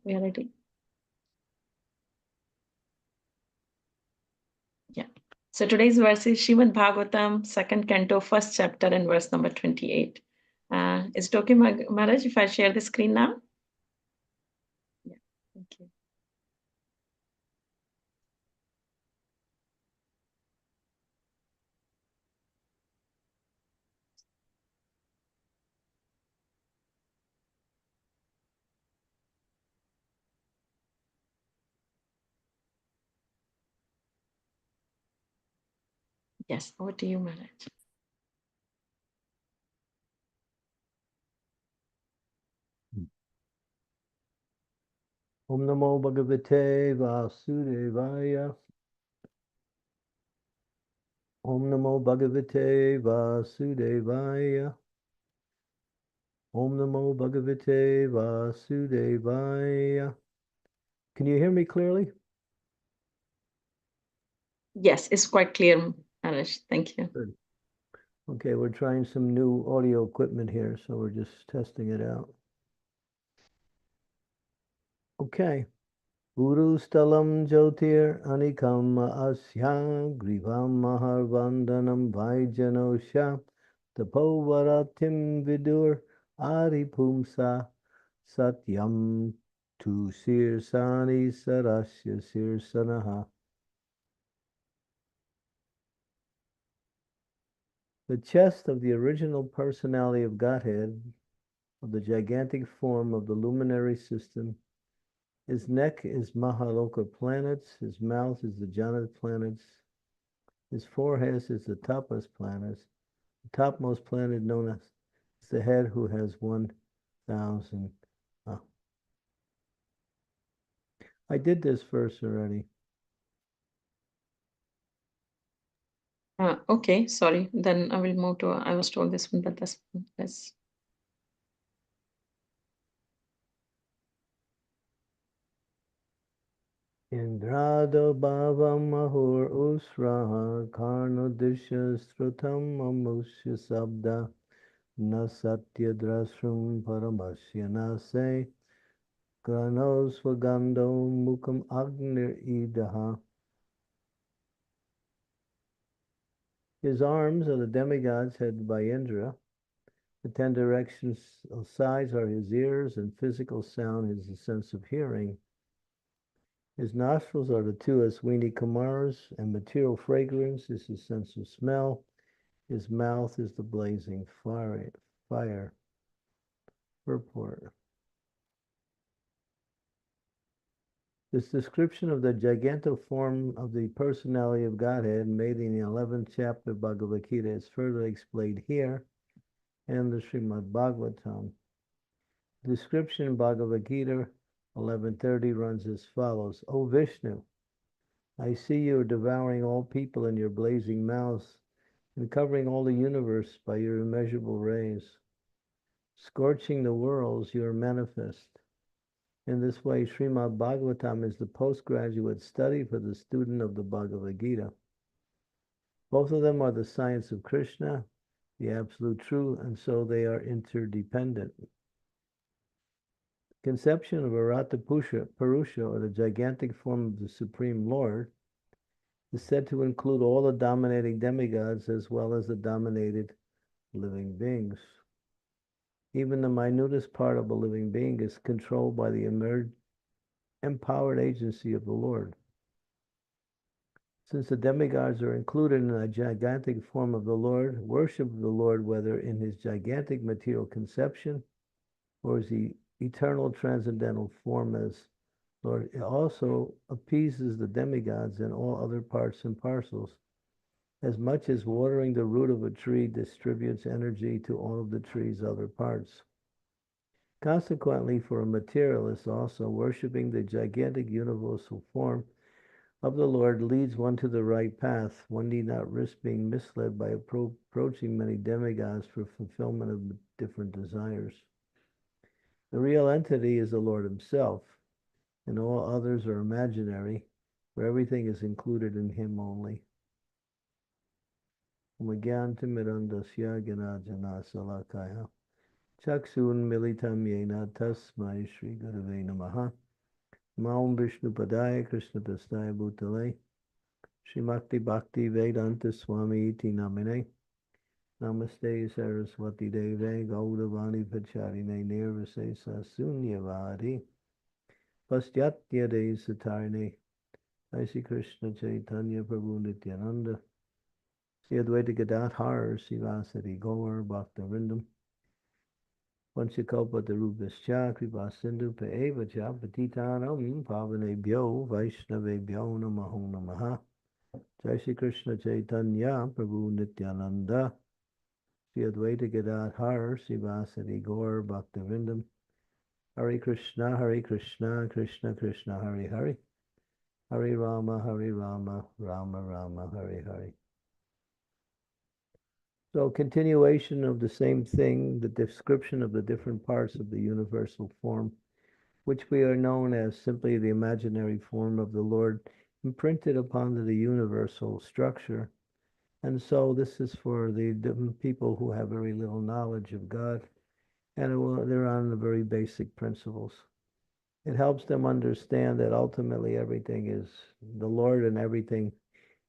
we are ready. Yeah. So today's verse is Srimad Bhagavatam, second canto, first chapter, and verse number 28. Is it okay, Maharaj, if I share the screen now? Yeah. Thank you. Yes, over to you, Maharaj. Om Namo Bhagavate Vasudevaya. Om Namo Bhagavate Vasudevaya. Om Namo Bhagavate Vasudevaya. Can you hear me clearly? Yes, it's quite clear, Maharaj. Thank you. Good. Okay, we're trying some new audio equipment here, so we're just testing it out. Okay. Guru Stalam Jyotir Anikam Asya Grivam Maharvandanam Vaijanosha Tapovaratim Vidur Aripumsa Satyam Tu Sirsani Sarasya Sirsanaha. The chest of the original personality of Godhead, of the gigantic form of the luminary system. His neck is Mahaloka planets, his mouth is the Janat planets, his forehead is the Tapas planets, the topmost planet known as the head who has 1,000. I did this verse already. Okay, sorry. Then I will move to, I was told this one, but that's Indrado bhavam mahur usraha karnodishya strutam amusya sabda na satya drasrum paramasya nase grano swagando mukam agnir idaha. His arms are the demigods headed by Indra. The 10 directions of size are his ears, and physical sound is the sense of hearing. His nostrils are the two Aswini Kumars, and material fragrance is his sense of smell. His mouth is the blazing fire. Purport. This description of the gigantoform of the personality of Godhead made in the 11th chapter of Bhagavad Gita is further explained here in the Srimad Bhagavatam. The description in Bhagavad Gita 11:30 runs as follows. O Vishnu, I see you are devouring all people in your blazing mouths and covering all the universe by your immeasurable rays. Scorching the worlds, you are manifest. In this way, Srimad Bhagavatam is the postgraduate study for the student of the Bhagavad Gita. Both of them are the science of Krishna, the absolute truth, and so they are interdependent. Conception of Arata Purusha, or the gigantic form of the Supreme Lord, is said to include all the dominating demigods as well as the dominated living beings. Even the minutest part of a living being is controlled by the empowered agency of the Lord. Since the demigods are included in the gigantic form of the Lord, worship of the Lord, whether in his gigantic material conception or his eternal transcendental form as Lord, it also appeases the demigods and all other parts and parcels, as much as watering the root of a tree distributes energy to all of the tree's other parts. Consequently, for a materialist also, worshipping the gigantic universal form of the Lord leads one to the right path. One need not risk being misled by approaching many demigods for fulfillment of different desires. The real entity is the Lord himself, and all others are imaginary, for everything is included in him only. Umagyantimirandasya Ganajana Salakaya Chaksun Militam Yena Tasmai Sri Gurave Namaha Maum Vishnu Padaya Krishna Prasthaya Bhutale Srimakti Bhakti Vedanta Swami Iti Namine Namaste Saraswati Deve Gaudavani Pacharine Nirvasesa Sunyavadi Pastyatya De Satarne Shri Krishna Chaitanya Prabhu Nityananda Sri Advaita Gadadhar Sivasati Gaur Bhaktivinoda Vanchakalpatarubhascha Kripa Sindhu Paeva Cha Patitanam Pavanebhyo Vaishnavebhyo Namaho Namaha Jai Shri Krishna Chaitanya Prabhu Nityananda Sri Advaita Gadadhar Sivasati Gaur Bhaktivinoda Hare Krishna Krishna Krishna Hare Hare Hare Rama Rama Rama Hare Hare. So continuation of the same thing, the description of the different parts of the universal form, which we are known as simply the imaginary form of the Lord, imprinted upon the universal structure. And so this is for the people who have very little knowledge of God, and they're on the very basic principles. It helps them understand that ultimately everything is the Lord, and everything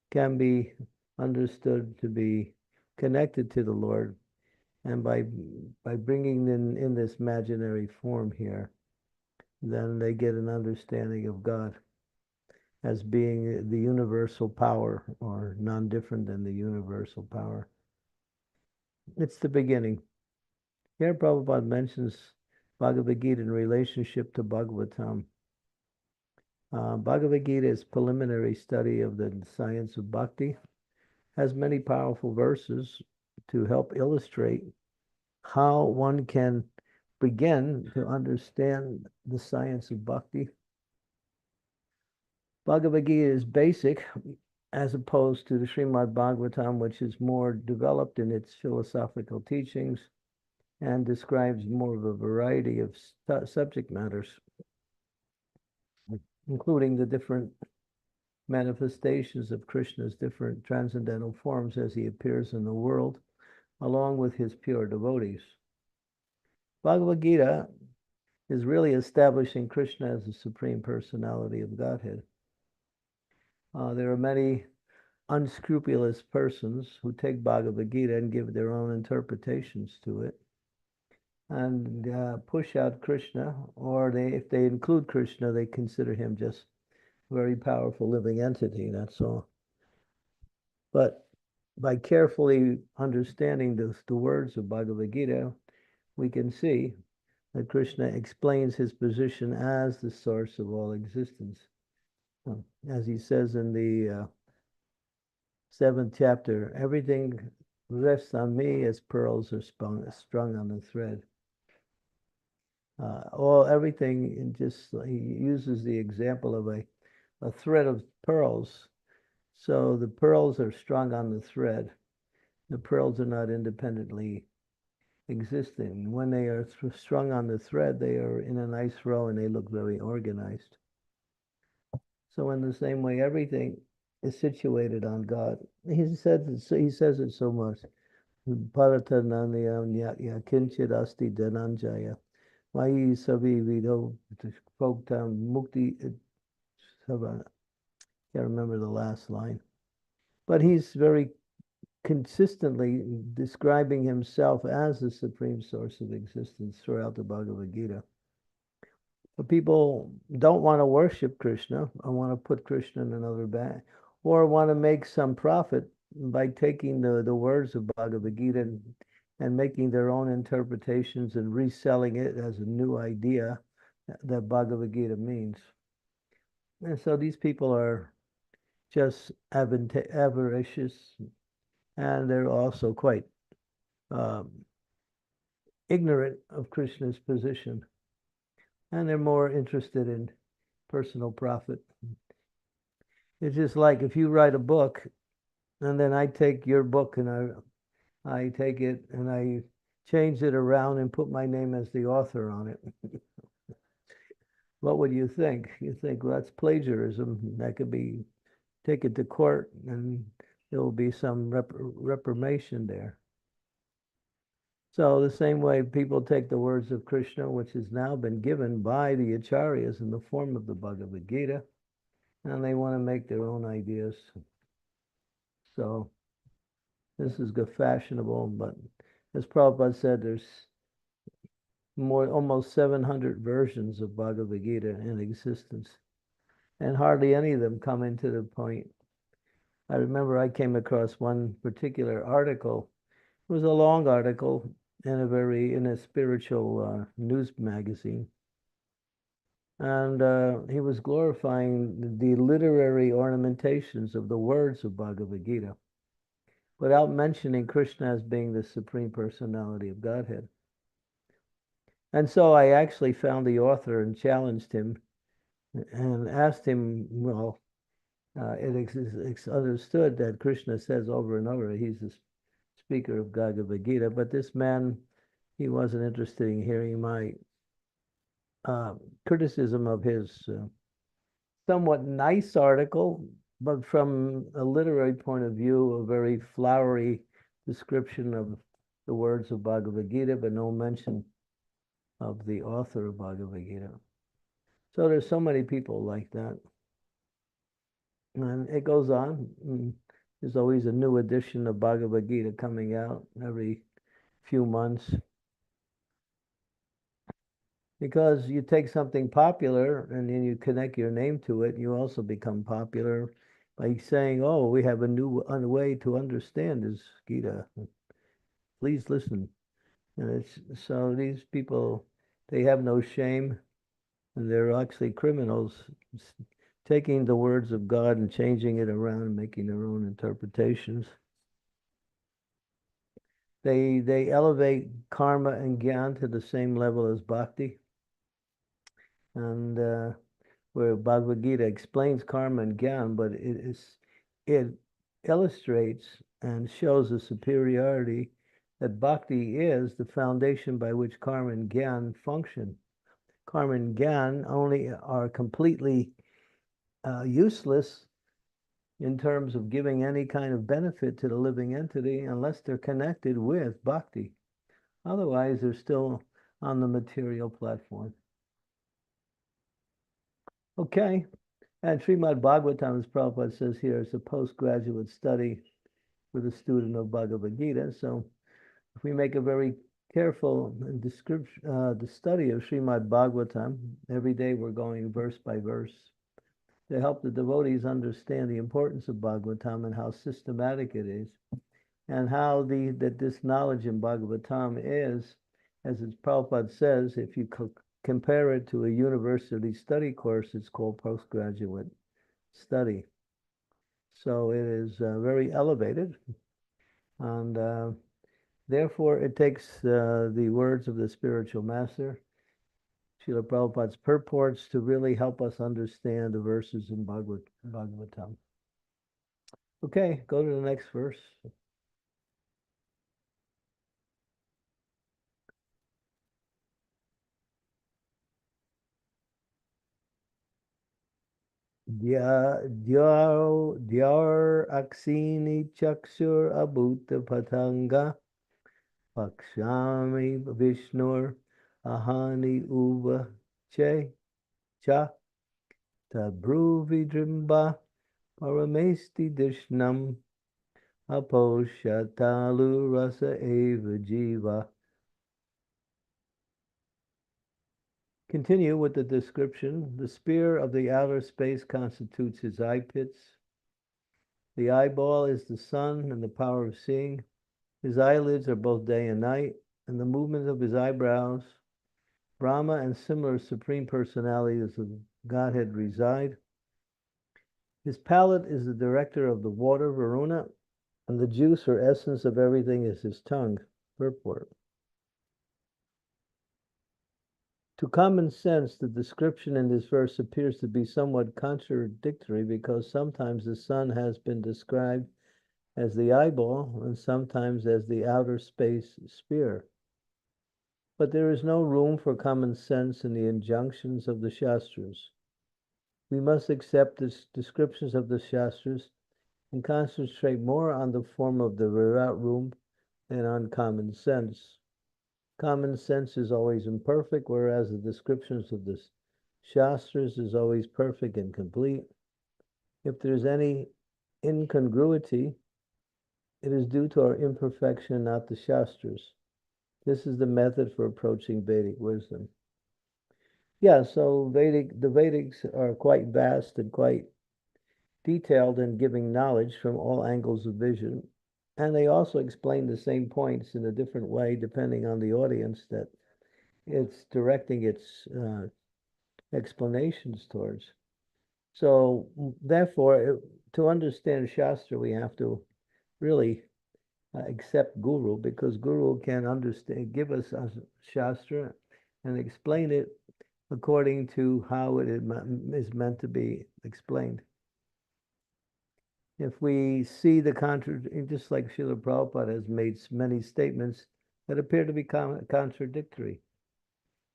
can be understood to be connected to the Lord. And by bringing in this imaginary form here, then they get an understanding of God as being the universal power, or none different than the universal power. It's the beginning. Here Prabhupada mentions Bhagavad Gita in relationship to Bhagavatam. Bhagavad Gita is preliminary study of the science of bhakti, has many powerful verses to help illustrate how one can begin to understand the science of bhakti. Bhagavad Gita is basic as opposed to the Srimad Bhagavatam, which is more developed in its philosophical teachings and describes more of a variety of subject matters, including the different manifestations of Krishna's different transcendental forms as he appears in the world, along with his pure devotees. Bhagavad Gita is really establishing Krishna as the Supreme Personality of Godhead. There are many unscrupulous persons who take Bhagavad Gita and give their own interpretations to it and push out Krishna, or if they include Krishna, they consider him just a very powerful living entity, that's all. But by carefully understanding the words of Bhagavad Gita, we can see that Krishna explains his position as the source of all existence. As he says in the 7th chapter, everything rests on me as pearls are strung on a thread. Everything, and just he uses the example of a thread of pearls. So the pearls are strung on the thread. The pearls are not independently existing. When they are strung on the thread, they are in a nice row and they look very organized. So in the same way, everything is situated on God. He says it so much. Paratananya kinchit asti dhananjaya. Mayi savi vido proktam mukti. Can't remember the last line. But he's very consistently describing himself as the supreme source of existence throughout the Bhagavad Gita. But people don't want to worship Krishna, or want to put Krishna in another bag, or want to make some profit by taking the words of Bhagavad Gita and making their own interpretations and reselling it as a new idea that Bhagavad Gita means. And so these people are just avaricious, and they're also quite ignorant of Krishna's position, and they're more interested in personal profit. It's just like if you write a book, and then I take your book and I take it and I change it around and put my name as the author on it. What would you think? You think, well, that's plagiarism. That could be taken to court, and there will be some reprimation there. So the same way people take the words of Krishna, which has now been given by the Acharyas in the form of the Bhagavad Gita, and they want to make their own ideas. So this is fashionable, but as Prabhupada said, there's almost 700 versions of Bhagavad Gita in existence, and hardly any of them come into the point. I remember I came across one particular article. It was a long article in a spiritual news magazine, and he was glorifying the literary ornamentations of the words of Bhagavad Gita without mentioning Krishna as being the Supreme Personality of Godhead. And so I actually found the author and challenged him and asked him, well, it's understood that Krishna says over and over he's the speaker of Bhagavad Gita, but this man, he wasn't interested in hearing my criticism of his somewhat nice article, but from a literary point of view, a very flowery description of the words of Bhagavad Gita, but no mention of the author of Bhagavad Gita. So there's so many people like that. And it goes on. There's always a new edition of Bhagavad Gita coming out every few months. Because you take something popular and then you connect your name to it, you also become popular by saying, oh, we have a new way to understand this Gita. Please listen. And so these people, they have no shame, and they're actually criminals, taking the words of God and changing it around and making their own interpretations. They elevate karma and gyan to the same level as bhakti. And where Bhagavad Gita explains karma and gyan, but it illustrates and shows the superiority that bhakti is the foundation by which karma and gyan function. Karma and gyan only are completely useless in terms of giving any kind of benefit to the living entity unless they're connected with bhakti. Otherwise, they're still on the material platform. Okay, and Srimad Bhagavatam, as Prabhupada says here, is a postgraduate study for the student of Bhagavad Gita. So if we make a very careful description, the study of Srimad Bhagavatam, every day we're going verse by verse to help the devotees understand the importance of Bhagavatam and how systematic it is, and how that this knowledge in Bhagavatam is, as Prabhupada says, if you compare it to a university study course, it's called postgraduate study. So it is very elevated, and therefore it takes the words of the spiritual master, Srila Prabhupada's purports, to really help us understand the verses in Bhagavatam. Okay, go to the next verse. Dyar aksini chakshur abhuta patanga pakshami vishnur ahani uva che cha tabruvi drimba paramesti dishnam aposhatalu rasa eva jiva. Continue with the description. The spear of the outer space constitutes his eye pits. The eyeball is the sun and the power of seeing. His eyelids are both day and night, and the movement of his eyebrows. Brahma and similar supreme personalities of Godhead reside. His palate is the director of the water, Varuna, and the juice or essence of everything is his tongue, purport. To common sense, the description in this verse appears to be somewhat contradictory because sometimes the sun has been described as the eyeball and sometimes as the outer space sphere. But there is no room for common sense in the injunctions of the Shastras. We must accept the descriptions of the Shastras and concentrate more on the form of the Virat room than on common sense. Common sense is always imperfect, whereas the descriptions of the Shastras is always perfect and complete. If there's any incongruity, it is due to our imperfection, not the Shastras. This is the method for approaching Vedic wisdom. Yeah, so the Vedics are quite vast and quite detailed in giving knowledge from all angles of vision. And they also explain the same points in a different way depending on the audience that it's directing its explanations towards. So, therefore, to understand Shastra, we have to really accept Guru, because Guru can understand, give us a Shastra and explain it according to how it is meant to be explained. If we see the contradiction, just like Srila Prabhupada has made many statements that appear to be contradictory,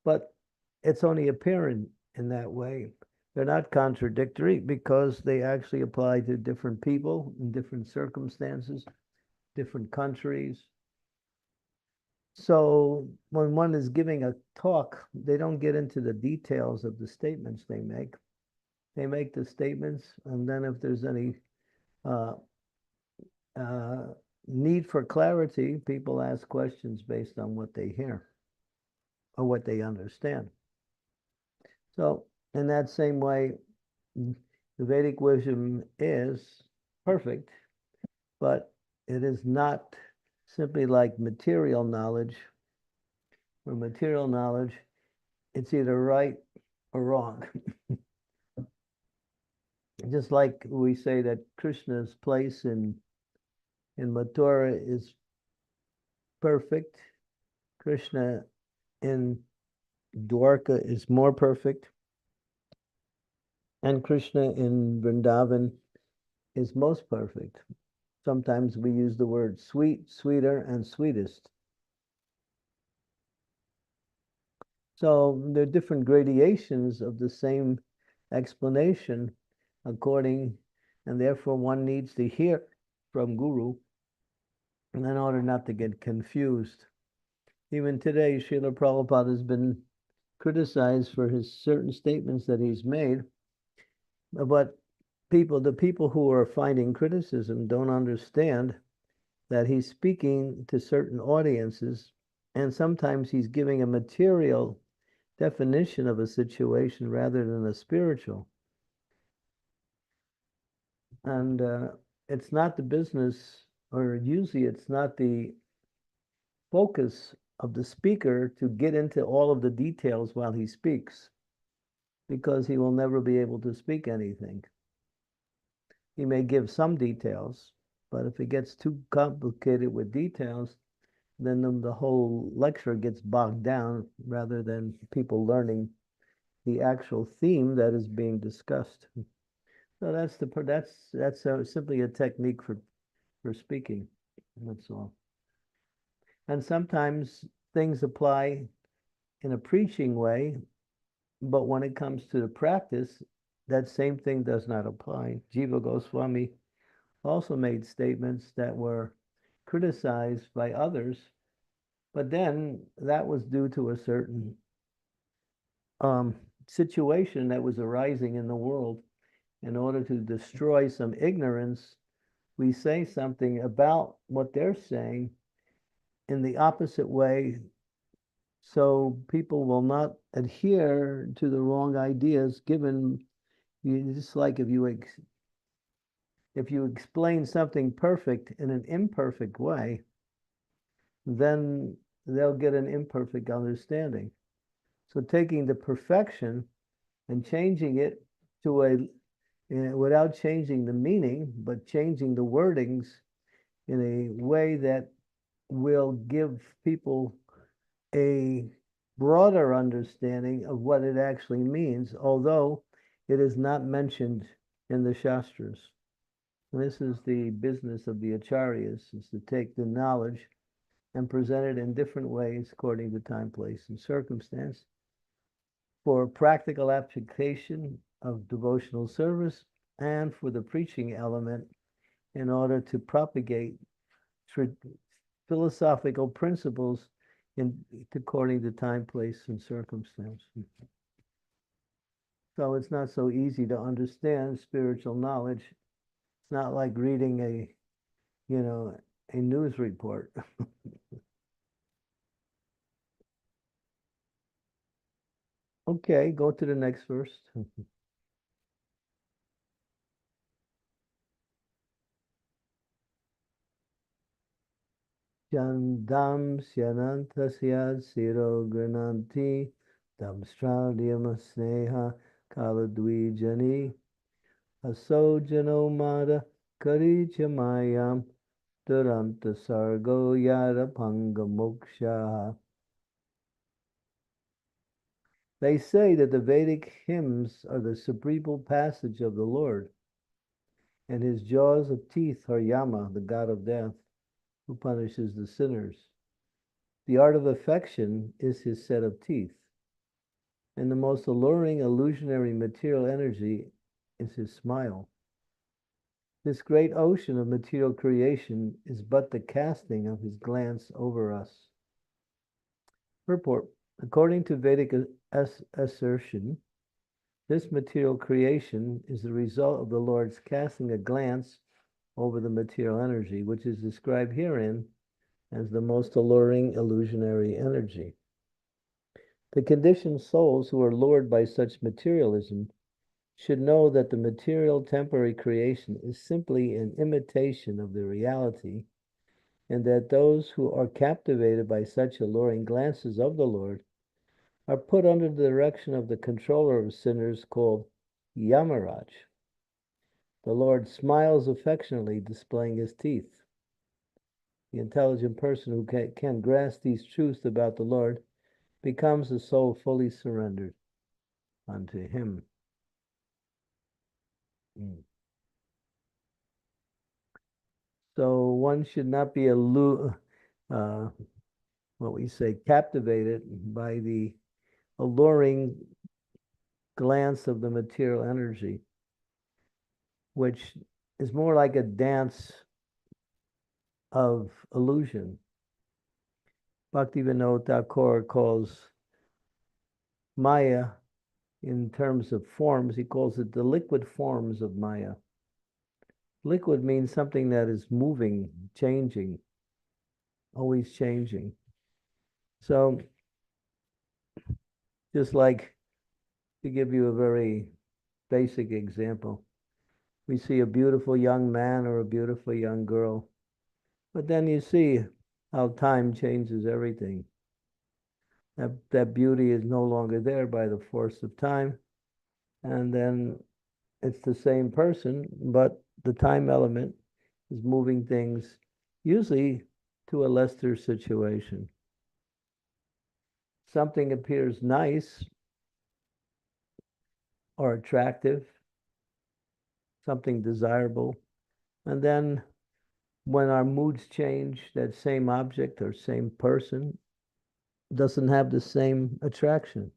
but it's only apparent in that way. They're not contradictory because they actually apply to different people in different circumstances, different countries. So when one is giving a talk, they don't get into the details of the statements they make. They make the statements, and then if there's any uh, need for clarity, people ask questions based on what they hear or what they understand. So in that same way, the Vedic wisdom is perfect, but it is not simply like material knowledge. For material knowledge, it's either right or wrong. Just like we say that Krishna's place in Mathura is perfect, Krishna in Dwarka is more perfect, and Krishna in Vrindavan is most perfect. Sometimes we use the word sweet, sweeter, and sweetest. So there are different gradations of the same explanation according, and therefore one needs to hear from Guru in order not to get confused. Even today, Srila Prabhupada has been criticized for his certain statements that he's made, but the people who are finding criticism don't understand that he's speaking to certain audiences, and sometimes he's giving a material definition of a situation rather than a spiritual. And it's not the business, or usually it's not the focus of the speaker to get into all of the details while he speaks, because he will never be able to speak anything. He may give some details, but if it gets too complicated with details, then the whole lecture gets bogged down rather than people learning the actual theme that is being discussed. So that's simply a technique for speaking. That's all. And sometimes things apply in a preaching way, but when it comes to the practice, that same thing does not apply. Jiva Goswami also made statements that were criticized by others, but then that was due to a certain situation that was arising in the world. In order to destroy some ignorance, we say something about what they're saying in the opposite way, so people will not adhere to the wrong ideas given. Just like if you explain something perfect in an imperfect way, then they'll get an imperfect understanding. So taking the perfection and changing it to without changing the meaning, but changing the wordings in a way that will give people a broader understanding of what it actually means, although it is not mentioned in the Shastras. And this is the business of the Acharyas, is to take the knowledge and present it in different ways according to time, place, and circumstance for practical application of devotional service and for the preaching element in order to propagate philosophical principles according to time, place, and circumstance. So it's not so easy to understand spiritual knowledge. It's not like reading a news report. Okay, go to the next verse. Chandam syanantasya siro grananti damstradyam sneha kaladwijani asojano mada karichamayam duranta sargo yara pangamoksha. They say that the Vedic hymns are the cerebral passage of the Lord, and his jaws of teeth are Yama, the god of death, who punishes the sinners. The art of affection is his set of teeth, and the most alluring illusionary material energy is his smile. This great ocean of material creation is but the casting of his glance over us. Purport. According to Vedic assertion, this material creation is the result of the Lord's casting a glance over the material energy, which is described herein as the most alluring illusionary energy. The conditioned souls who are lured by such materialism should know that the material temporary creation is simply an imitation of the reality, and that those who are captivated by such alluring glances of the Lord are put under the direction of the controller of sinners called Yamaraj. The Lord smiles affectionately, displaying his teeth. The intelligent person who can grasp these truths about the Lord becomes a soul fully surrendered unto him. So one should not be captivated by the alluring glance of the material energy, which is more like a dance of illusion. Bhaktivinoda Thakur calls Maya, in terms of forms, he calls it the liquid forms of Maya. Liquid means something that is moving, changing, always changing. So, just like, to give you a very basic example, we see a beautiful young man or a beautiful young girl, but then you see how time changes everything. That beauty is no longer there by the force of time, and then it's the same person, but the time element is moving things usually to a lesser situation. Something appears nice or attractive, something desirable, and then when our moods change, that same object or same person doesn't have the same attraction.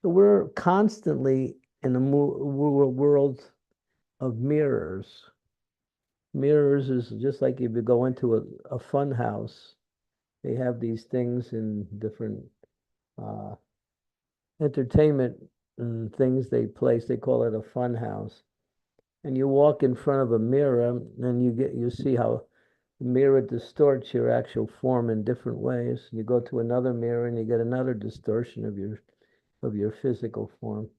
So we're constantly in a world of mirrors. Mirrors is just like if you go into a fun house, they have these things in different entertainment and things they place. They call it a fun house. And you walk in front of a mirror and you see how the mirror distorts your actual form in different ways. You go to another mirror and you get another distortion of your physical form.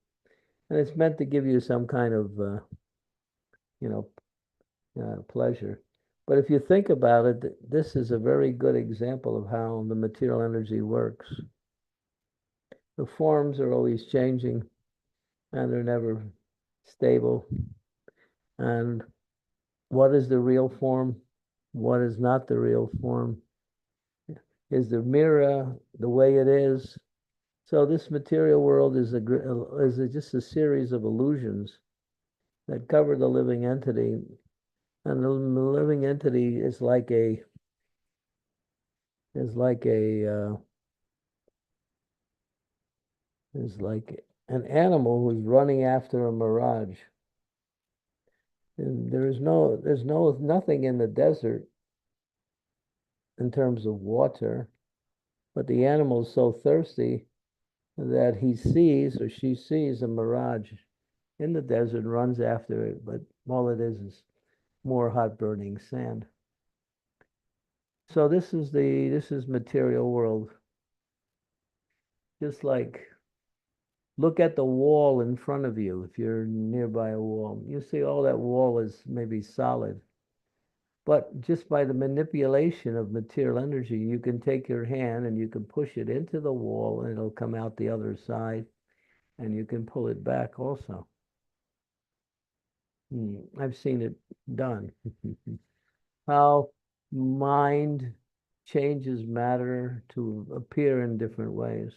And it's meant to give you some kind of pleasure. But if you think about it, this is a very good example of how the material energy works. The forms are always changing and they're never stable. And what is the real form? What is not the real form? Is the mirror the way it is? So this material world is just a series of illusions that cover the living entity, and the living entity is like an animal who's running after a mirage. And there's nothing in the desert in terms of water, But the animal is so thirsty that he sees or she sees a mirage in the desert, runs after it, but all it is more hot burning sand. So this is material world. Just like look at the wall in front of you. If you're nearby a wall, you see all that wall is maybe solid. But just by the manipulation of material energy, you can take your hand and you can push it into the wall and it'll come out the other side and you can pull it back also. I've seen it done. How mind changes matter to appear in different ways.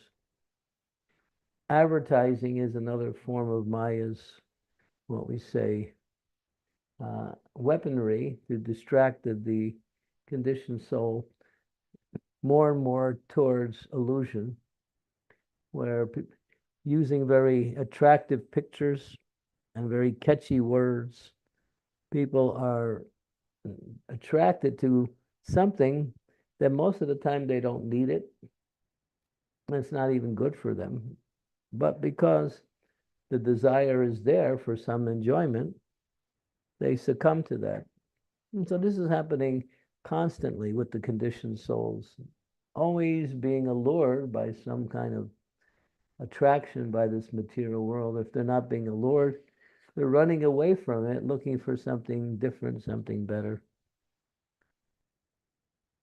Advertising is another form of Maya's, what we say, weaponry to distract the conditioned soul more and more towards illusion, where using very attractive pictures and very catchy words, people are attracted to something that most of the time they don't need it. It's not even good for them. But because the desire is there for some enjoyment, they succumb to that. And so this is happening constantly with the conditioned souls, always being allured by some kind of attraction by this material world. If they're not being allured, they're running away from it, looking for something different, something better.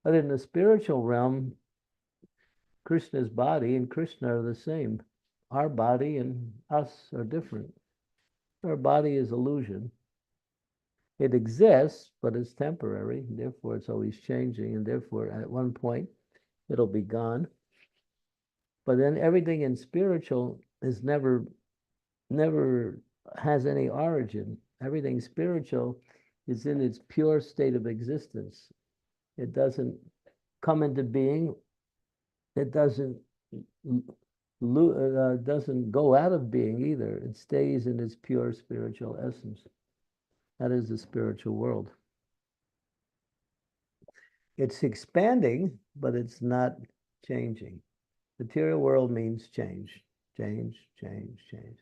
But in the spiritual realm, Krishna's body and Krishna are the same. Our body and us are different. Our body is illusion. It exists, but it's temporary. Therefore, it's always changing. And therefore, at one point, it'll be gone. But then everything in spiritual is never has any origin. Everything spiritual is in its pure state of existence. It doesn't come into being. It doesn't go out of being either. It stays in its pure spiritual essence. That is the spiritual world. It's expanding, but it's not changing. Material world means change, change, change, change.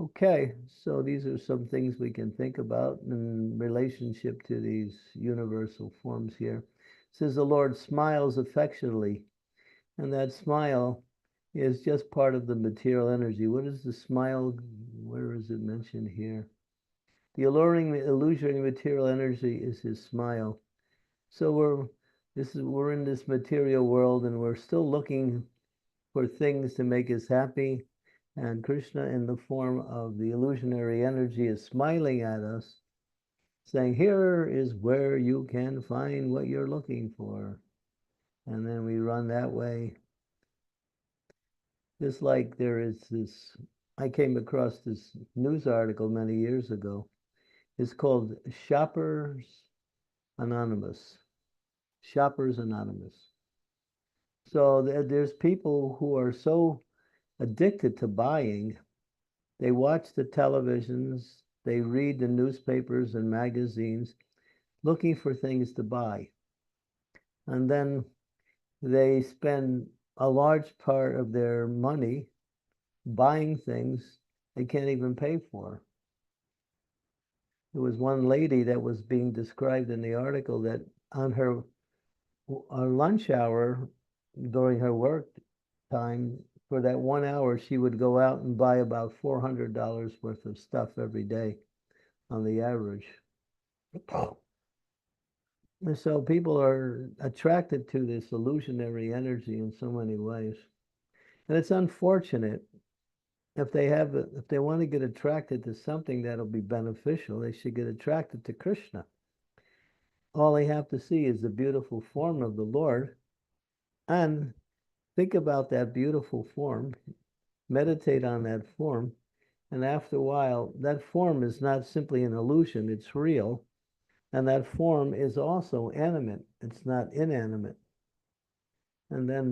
Okay, so these are some things we can think about in relationship to these universal forms here. It says the Lord smiles affectionately, and that smile is just part of the material energy. What is the smile? Where is it mentioned here? The alluring, illusory material energy is his smile. So we're in this material world and we're still looking for things to make us happy. And Krishna, in the form of the illusionary energy, is smiling at us, saying, here is where you can find what you're looking for. And then we run that way. Just like there is this, I came across this news article many years ago. It's called Shoppers Anonymous. Shoppers Anonymous. So there's people who are so addicted to buying. They watch the televisions, they read the newspapers and magazines, looking for things to buy. And then they spend a large part of their money buying things they can't even pay for. There was one lady that was being described in the article that on her lunch hour during her work time, for that 1 hour, she would go out and buy about $400 worth of stuff every day on the average. And so people are attracted to this illusionary energy in so many ways. And it's unfortunate if they want to get attracted to something that'll be beneficial, they should get attracted to Krishna. All they have to see is the beautiful form of the Lord and think about that beautiful form, meditate on that form, and after a while, that form is not simply an illusion, it's real. And that form is also animate, it's not inanimate. And then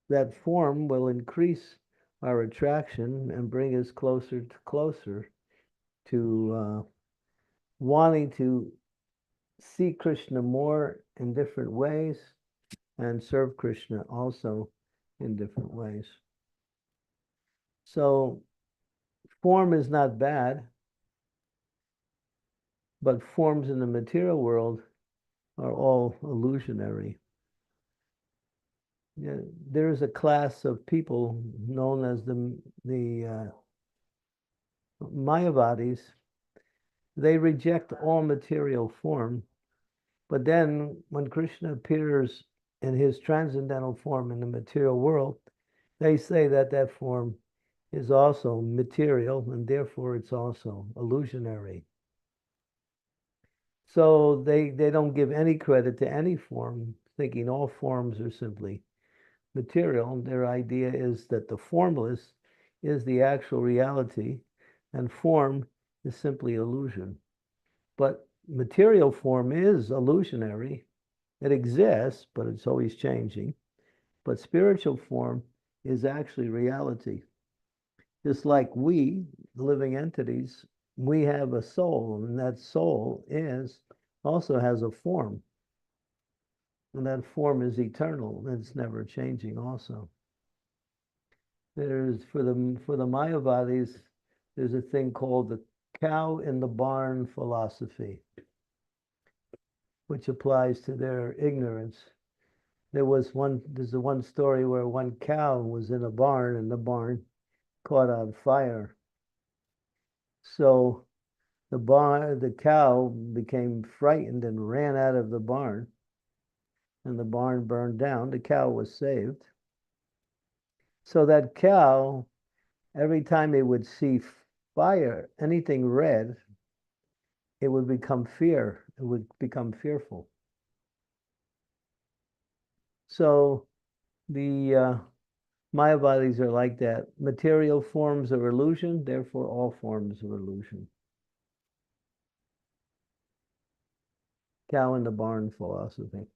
that form will increase our attraction and bring us closer to wanting to see Krishna more in different ways and serve Krishna also in different ways. So form is not bad, but forms in the material world are all illusionary. Yeah, there is a class of people known as the Mayavadis. They reject all material form, but then when Krishna appears in his transcendental form in the material world, they say that that form is also material and therefore it's also illusionary. So they don't give any credit to any form, thinking all forms are simply material. Their idea is that the formless is the actual reality and form is simply illusion. But material form is illusionary. It exists, but it's always changing. But spiritual form is actually reality. Just like we, living entities, we have a soul, and that soul also has a form. And that form is eternal, and it's never changing also. There's for the Mayavadis, there's a thing called the cow in the barn philosophy, which applies to their ignorance. There's one story where one cow was in a barn and the barn caught on fire. So the cow became frightened and ran out of the barn, and the barn burned down. The cow was saved. So that cow, every time it would see fire, anything red, it would become fear. It would become fearful. So the Mayavadis are like that. Material forms are illusion, therefore all forms are illusion. Cow in the barn philosophy.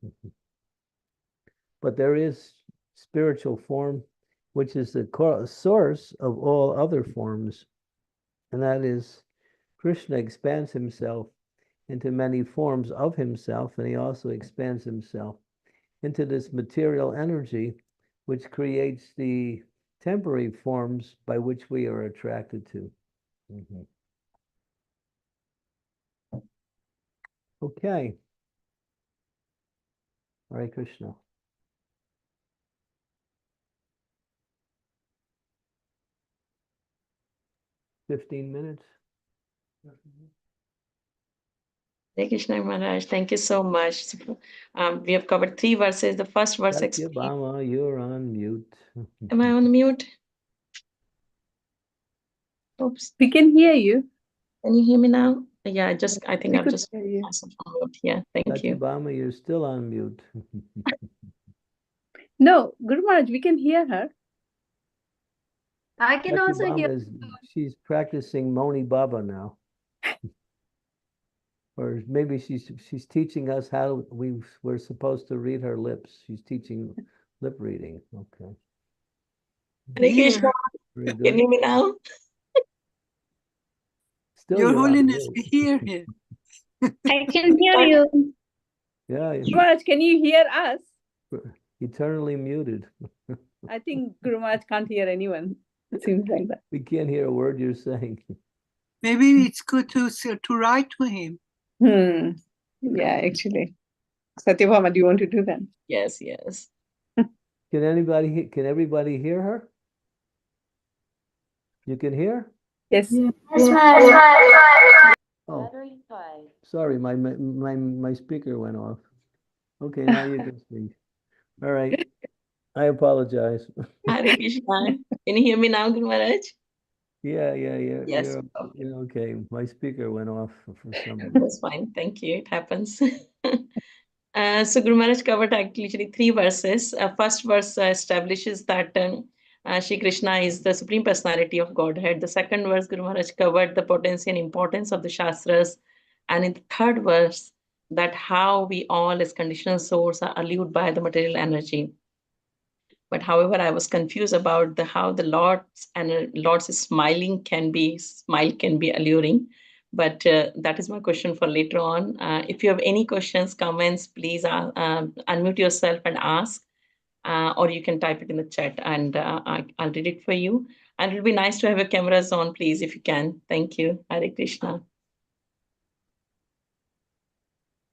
But there is spiritual form, which is the source of all other forms, and that is Krishna expands himself into many forms of himself, and he also expands himself into this material energy, which creates the temporary forms by which we are attracted to. Okay. Hare Krishna. $15 minutes. Hare Krishna Maharaj, thank you so much. We have covered 3 verses. The first verse Satyabhama, you're on mute. Am I on mute? Oops. We can hear you. Can you hear me now? Yeah, I think We I've could just hear you. myself on mute. Yeah, thank you. Satyabhama, you're still on mute. No, Guru Maharaj, we can hear her. I can also hear. She's practicing Moni Baba now. Or maybe she's teaching us how we're supposed to read her lips. She's teaching lip reading. Okay. Hare Krishna. Very Can good. you hear me now? Still Your you're on Holiness, mute. we hear him. I can hear you. Yeah, Guru Maharaj, can you hear us? eternally muted. I think Guru Maharaj can't hear anyone. It seems like that. We can't hear a word you're saying. Maybe it's good to write to him. Yeah, actually. Satyabhama, do you want to do that? Yes, yes. Can everybody hear her? You can hear? Yes. Oh, sorry, my speaker went off. Okay, now you can speak. All right. I apologize. Hare Krishna. Can you hear me now, Guru Maharaj? Yeah. Yes. You're okay. My speaker went off for some reason. That's fine. Thank you. It happens. So Guru Maharaj covered actually 3 verses. First verse establishes that Shri Krishna is the Supreme Personality of Godhead. The second verse, Guru Maharaj covered the potency and importance of the Shastras. And in the third verse, that how we all as conditional souls are allured by the material energy. But however, I was confused about how the Lord's smile can be alluring. But that is my question for later on. If you have any questions, comments, please unmute yourself and ask, or you can type it in the chat and I'll read it for you. And it'll be nice to have your cameras on, please, if you can. Thank you. Hare Krishna.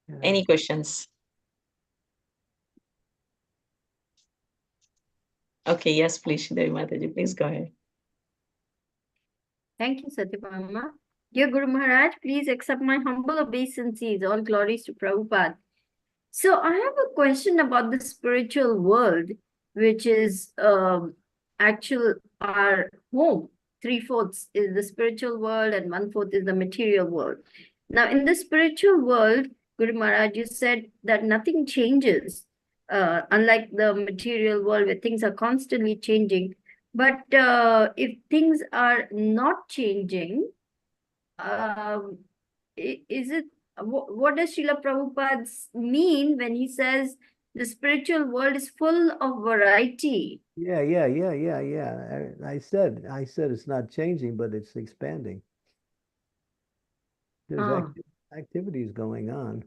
Yeah. Any questions? Okay, yes, please, Shridevi Mataji, please go ahead. Thank you, Satyabhama. Dear Guru Maharaj, please accept my humble obeisances. All glories to Prabhupada. So I have a question about the spiritual world, which is actual our home. 3/4 is the spiritual world and 1/4 is the material world. Now, in the spiritual world, Guru Maharaj, you said that nothing changes, unlike the material world where things are constantly changing. But if things are not changing, is it what does Srila Prabhupada mean when he says the spiritual world is full of variety? Yeah. I said it's not changing, but it's expanding. There's activities going on.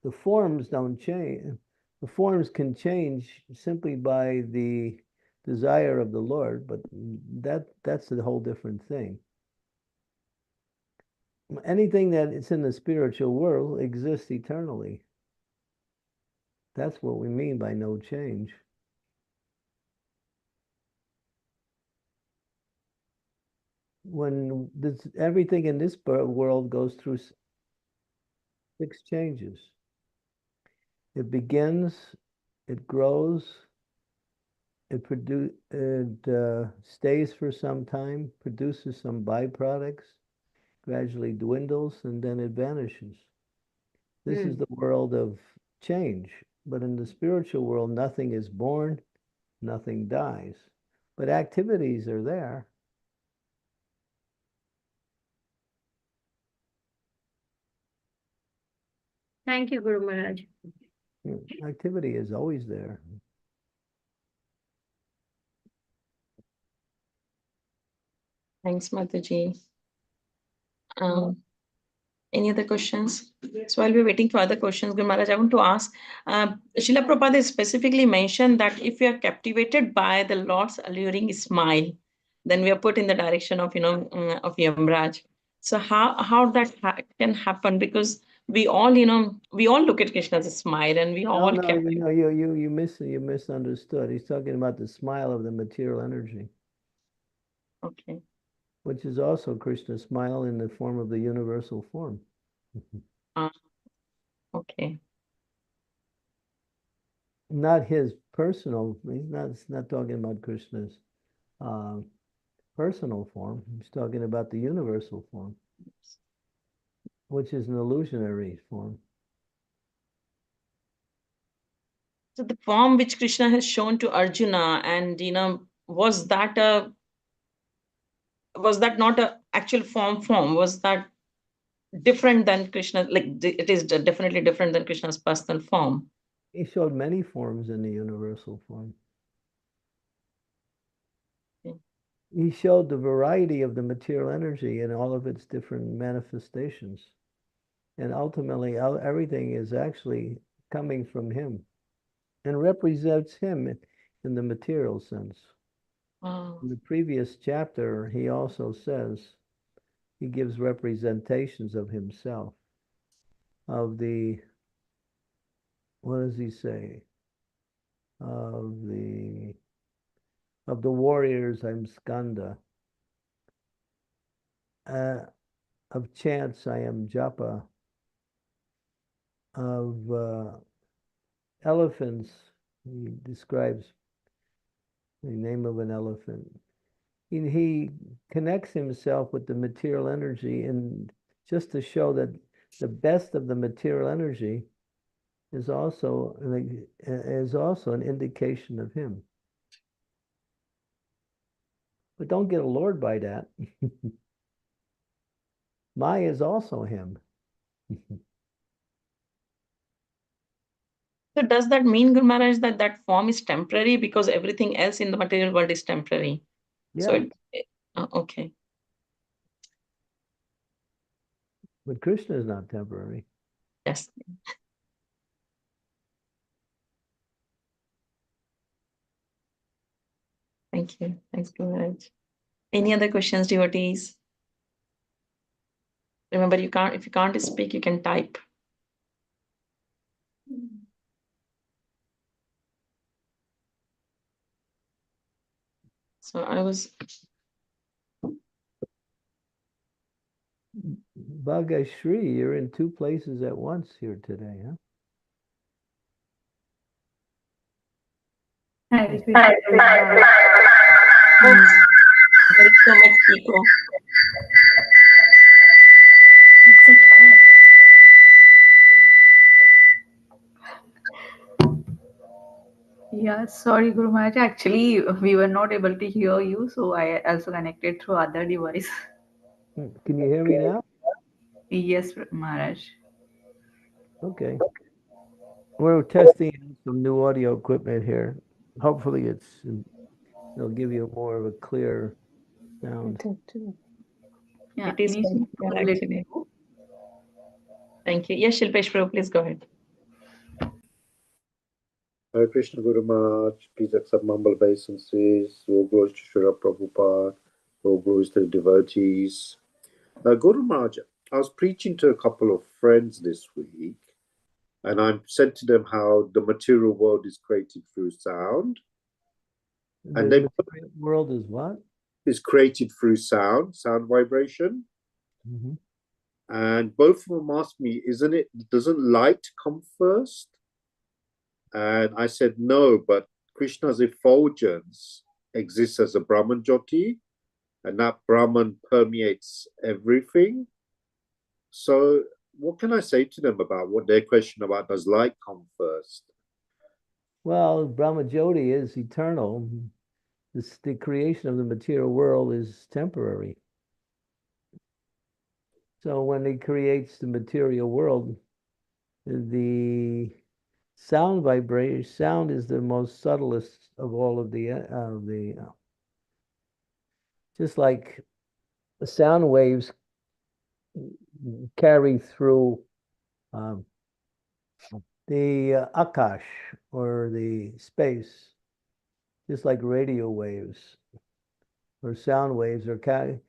The forms don't change. The forms can change simply by the desire of the Lord, but that's a whole different thing. Anything that is in the spiritual world exists eternally. That's what we mean by no change. When everything in this world goes through 6 changes. It begins, it grows, it stays for some time, produces some byproducts, gradually dwindles, and then it vanishes. This is the world of change. But in the spiritual world, nothing is born, nothing dies. But activities are there. Thank you, Guru Maharaj. Activity is always there. Thanks, Mataji. Any other questions? So while we're waiting for other questions, Guru Maharaj, I want to ask, Srila Prabhupada specifically mentioned that if we are captivated by the Lord's alluring smile, then we are put in the direction of, of Yamraj. So how that can happen? Because we all, we all look at Krishna's smile and we all you misunderstood. He's talking about the smile of the material energy. Okay. Which is also Krishna's smile in the form of the universal form. Okay. Not his personal, he's not talking about Krishna's personal form. He's talking about the universal form, which is an illusionary form. So the form which Krishna has shown to Arjuna, and was that not a actual form? Was that different than Krishna? Like it is definitely different than Krishna's personal form. He showed many forms in the universal form. Okay. He showed the variety of the material energy in all of its different manifestations. And ultimately, everything is actually coming from him and represents him in the material sense. In the previous chapter, he also says, he gives representations of himself, of the, what does he say? Of the warriors, I'm Skanda. Of chants, I am Japa. Of elephants, he describes the name of an elephant. He connects himself with the material energy, and just to show that the best of the material energy is also an indication of him. But don't get allured by that. Maya is also him. So does that mean, Guru Maharaj, that form is temporary because everything else in the material world is temporary? Yeah. So okay. But Krishna is not temporary. Yes. Thank you. Thanks, Guru Maharaj. Any other questions, devotees? Remember, if you can't speak, you can type. So I was Bhagashri, you're in two places at once here today, huh? Hare Krishna, Guru Maharaj. there is so much echo. Yeah, sorry, Guru Maharaj. Actually, we were not able to hear you, so I also connected through other device. Can you hear me now? Yes, Maharaj. Okay. We're testing out some new audio equipment here. Hopefully it'll give you more of a clear sound. Yeah, It is initially clear, let me actually. know. Thank you. Yes, Shilpesh Prabhu, please go ahead. Hare Krishna Guru Maharaj, please accept my humble obeisances. All glories to Srila Prabhupada. All glories to the devotees. Guru Maharaj, I was preaching to a couple of friends this week, and I said to them how the material world is created through sound, and The they material world is what? is created through sound vibration. Mhm. And both of them asked me, doesn't light come first? And I said, no, but Krishna's effulgence exists as a Brahman Jyoti, and that Brahman permeates everything. So, what can I say to them about what their question about does light come first? Well, Brahma Jyoti is eternal. The creation of the material world is temporary. So when he creates the material world, the sound vibration, sound is the most subtlest of all of the just like the sound waves carry through the akash or the space, just like radio waves or sound waves are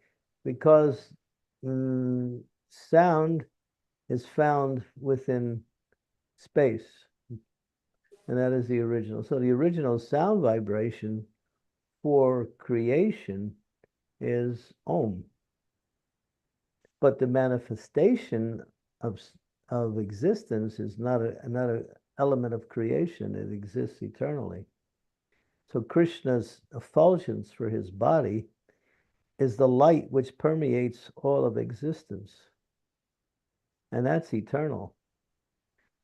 because sound is found within space, and that is the original. So the original sound vibration for creation is Om. But the manifestation of existence is not an element of creation. It exists eternally. So Krishna's effulgence for his body is the light which permeates all of existence. And that's eternal.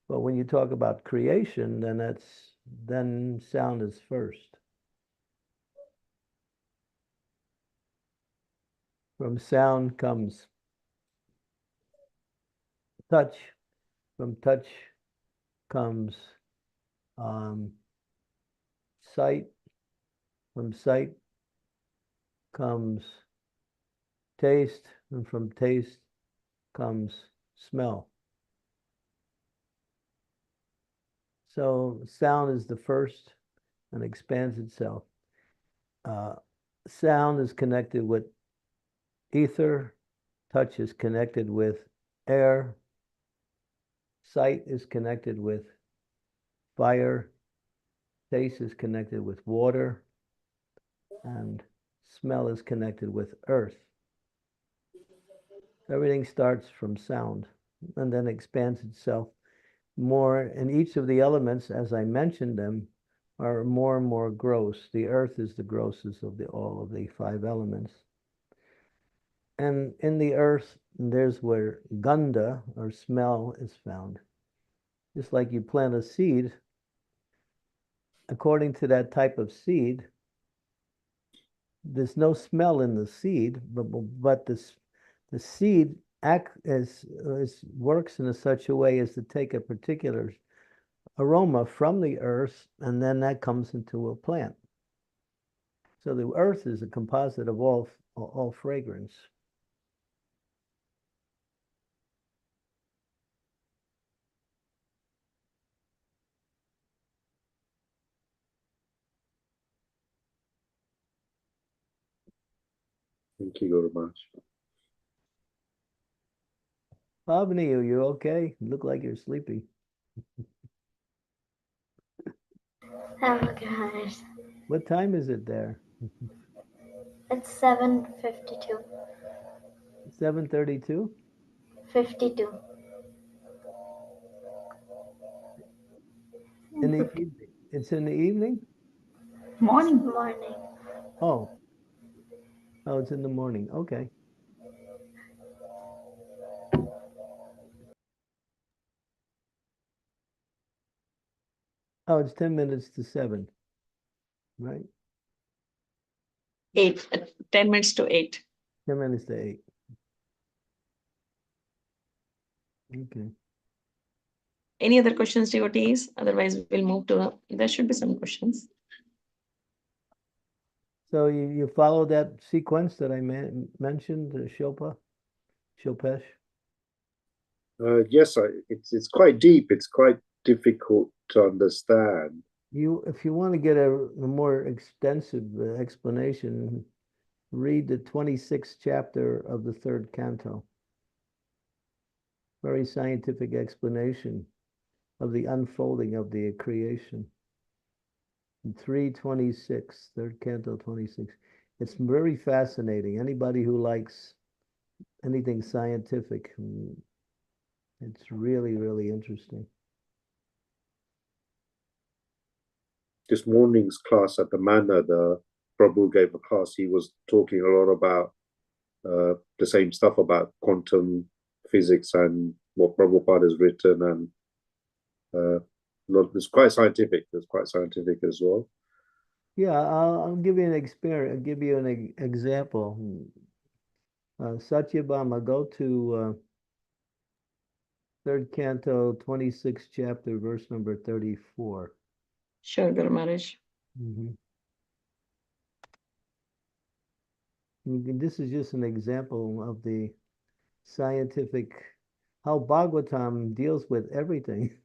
But when you talk about creation, then sound is first. From sound comes touch. From touch comes sight. From sight comes taste. And from taste comes smell. So sound is the first and expands itself. Sound is connected with ether. Touch is connected with air. Sight is connected with fire. Taste is connected with water. And smell is connected with earth. Everything starts from sound and then expands itself more. And each of the elements, as I mentioned them, are more and more gross. The earth is the grossest of all of the five elements. And in the earth, there's where gandha, or smell, is found. Just like you plant a seed, according to that type of seed, there's no smell in the seed, but the seed works in such a way as to take a particular aroma from the earth, and then that comes into a plant. So the earth is a composite of all fragrance. Thank you, Guru Maharaj. Pavni, are you okay? You look like you're sleepy. I'm okay, Maharaj. What time is it there? It's 7:52. 7:32? 52. In the evening? It's in the evening? Morning. Morning. Oh, it's in the morning. Okay. Oh, it's 10 minutes to 7, right? 8, 10 minutes to 8. 10 minutes to 8. Okay. Any other questions, devotees? Otherwise, we'll move to, there should be some questions. So you follow that sequence that I mentioned, Shilpesh? Yes, it's quite deep. It's quite difficult to understand. If you want to get a more extensive explanation, read the 26th chapter of the 3rd canto. Very scientific explanation of the unfolding of the creation. 326, 3rd canto 26. It's very fascinating. Anybody who likes anything scientific, it's really, really interesting. This morning's class at the manor, the Prabhu gave a class. He was talking a lot about the same stuff about quantum physics and what Prabhupada has written, and it's quite scientific. It's quite scientific as well. Yeah, I'll give you an experience. I'll give you an example. Satyabhama, go to 3rd canto, 26th chapter, verse number 34. Sure, Guru Maharaj. This is just an example of the scientific, how Bhagavatam deals with everything,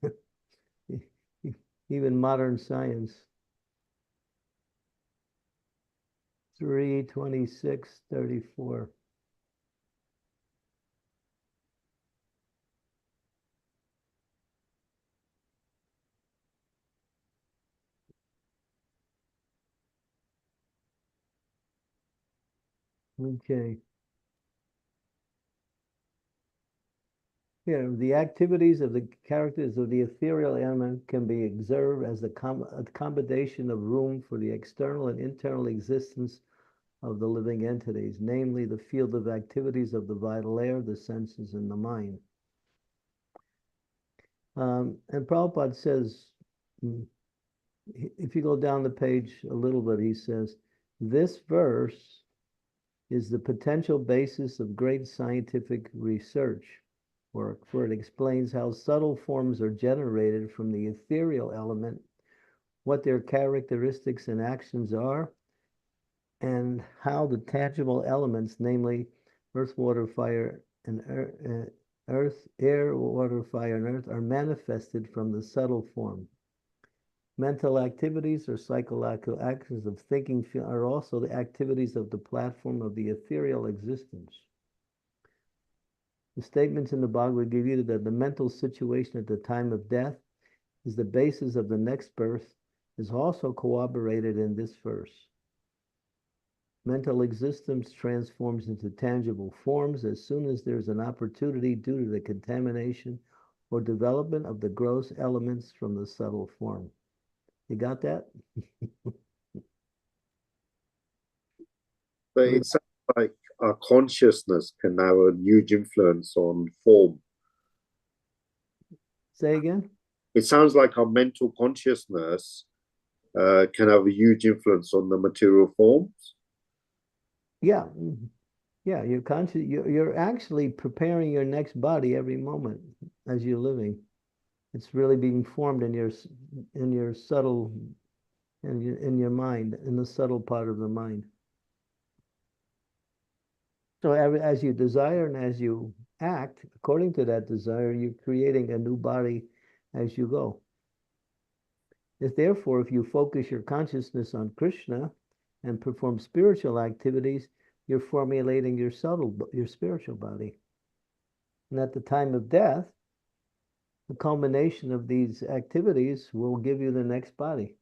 even modern science. 3:26:34. Okay. Here, the activities of the characters of the ethereal element can be observed as a combination of room for the external and internal existence of the living entities, namely the field of activities of the vital air, the senses, and the mind. And Prabhupada says, if you go down the page a little bit, he says, this verse is the potential basis of great scientific research work, for it explains how subtle forms are generated from the ethereal element, what their characteristics and actions are, and how the tangible elements, namely earth, water, fire, and air, water, fire, and earth, are manifested from the subtle form. Mental activities or psychological actions of thinking are also the activities of the platform of the ethereal existence. The statements in the Bhagavad Gita that the mental situation at the time of death is the basis of the next birth is also corroborated in this verse. Mental existence transforms into tangible forms as soon as there's an opportunity due to the contamination or development of the gross elements from the subtle form. You got that? But it sounds like our consciousness can have a huge influence on form. Say again? It sounds like our mental consciousness can have a huge influence on the material forms. Yeah. Yeah, you're conscious. You're actually preparing your next body every moment as you're living. It's really being formed in your subtle, in your mind, in the subtle part of the mind. So as you desire and as you act according to that desire, you're creating a new body as you go. Therefore, if you focus your consciousness on Krishna and perform spiritual activities, you're formulating your spiritual body. And at the time of death, the culmination of these activities will give you the next body.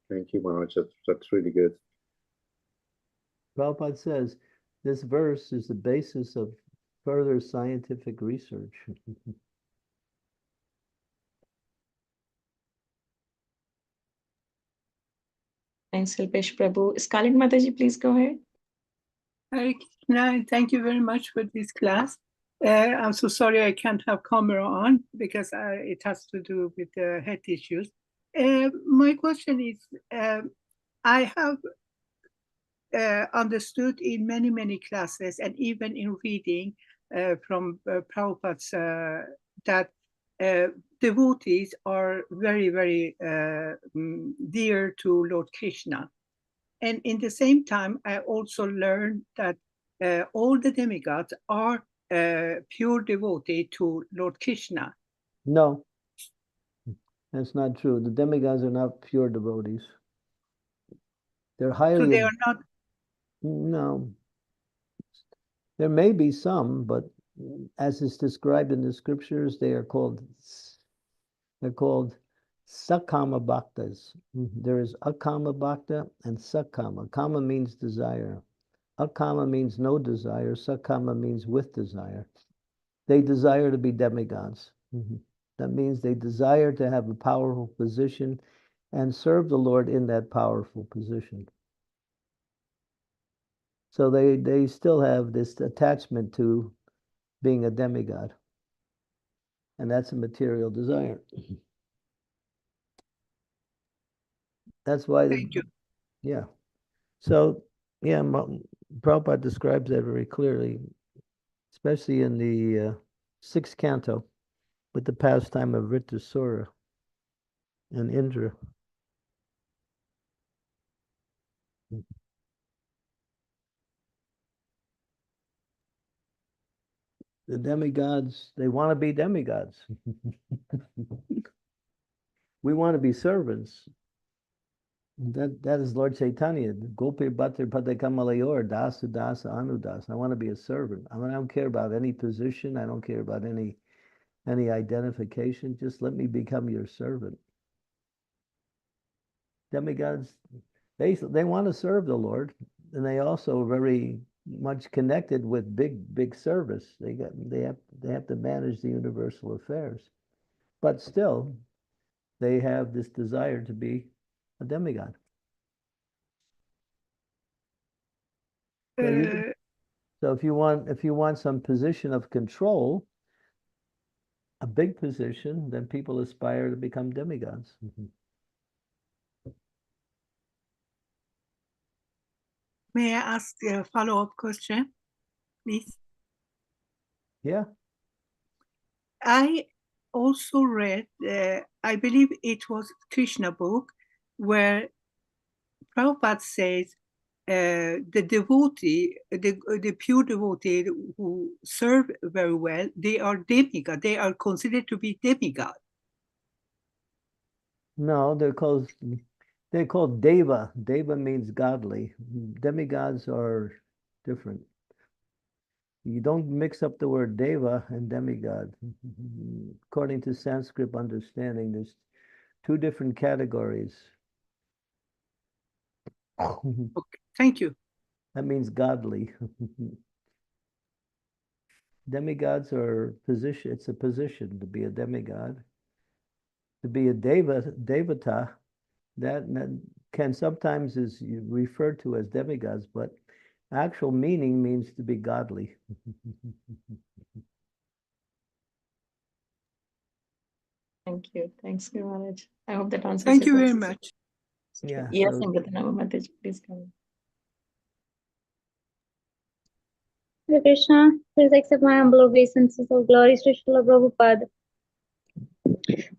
Thank you, Maharaj. That's really good. Prabhupada says this verse is the basis of further scientific research. Thanks, Hilpesh Prabhu. Scarlett Mataji, please go ahead. Hare Krishna, thank you very much for this class. I'm so sorry I can't have camera on because it has to do with health issues. My question is, I have understood in many classes and even in reading from Prabhupada's that devotees are very dear to Lord Krishna. And in the same time, I also learned that all the demigods are pure devotee to Lord Krishna. No, that's not true. The demigods are not pure devotees. They're highly... So they are not... No. There may be some, but as is described in the scriptures, they're called sakama bhaktas. There is akama bhakta and sakama. Kama means desire. Akama means no desire. Sakama means with desire. They desire to be demigods. That means they desire to have a powerful position and serve the Lord in that powerful position. So they still have this attachment to being a demigod. And that's a material desire. That's why... Thank you. Yeah. So, yeah, Prabhupada describes that very clearly, especially in the 6th canto with the pastime of Vritrasura and Indra. The demigods, they want to be demigods. We want to be servants. That is Lord Chaitanya. Gopi Bhatter Padakamalayur, Dasa Dasa Anudas. I want to be a servant. I don't care about any position. I don't care about any identification. Just let me become your servant. Demigods, they want to serve the Lord, and they also very much connected with big service. They have to manage the universal affairs, but still, they have this desire to be a demigod. So if you want some position of control, a big position, then people aspire to become demigods. May I ask a follow-up question, please? Yeah. I also read, I believe it was Krishna book, where Prabhupada says the devotee, the pure devotee who serve very well, they are demigod. They are considered to be demigod. No, they're called deva. Deva means godly. Demigods are different. You don't mix up the word deva and demigod. According to Sanskrit understanding, there's two different categories. Okay, thank you. That means godly. Demigods are position. It's a position to be a demigod. To be a devata, that can sometimes is referred to as demigods, but actual meaning means to be godly. Thank you. Thanks, Maharaj. I hope that answers Thank your you very question. much. Yeah. Yes, So, Amritanama Mataji, please come. Hare Krishna, please accept my humble obeisances. All glories to Srila Prabhupada.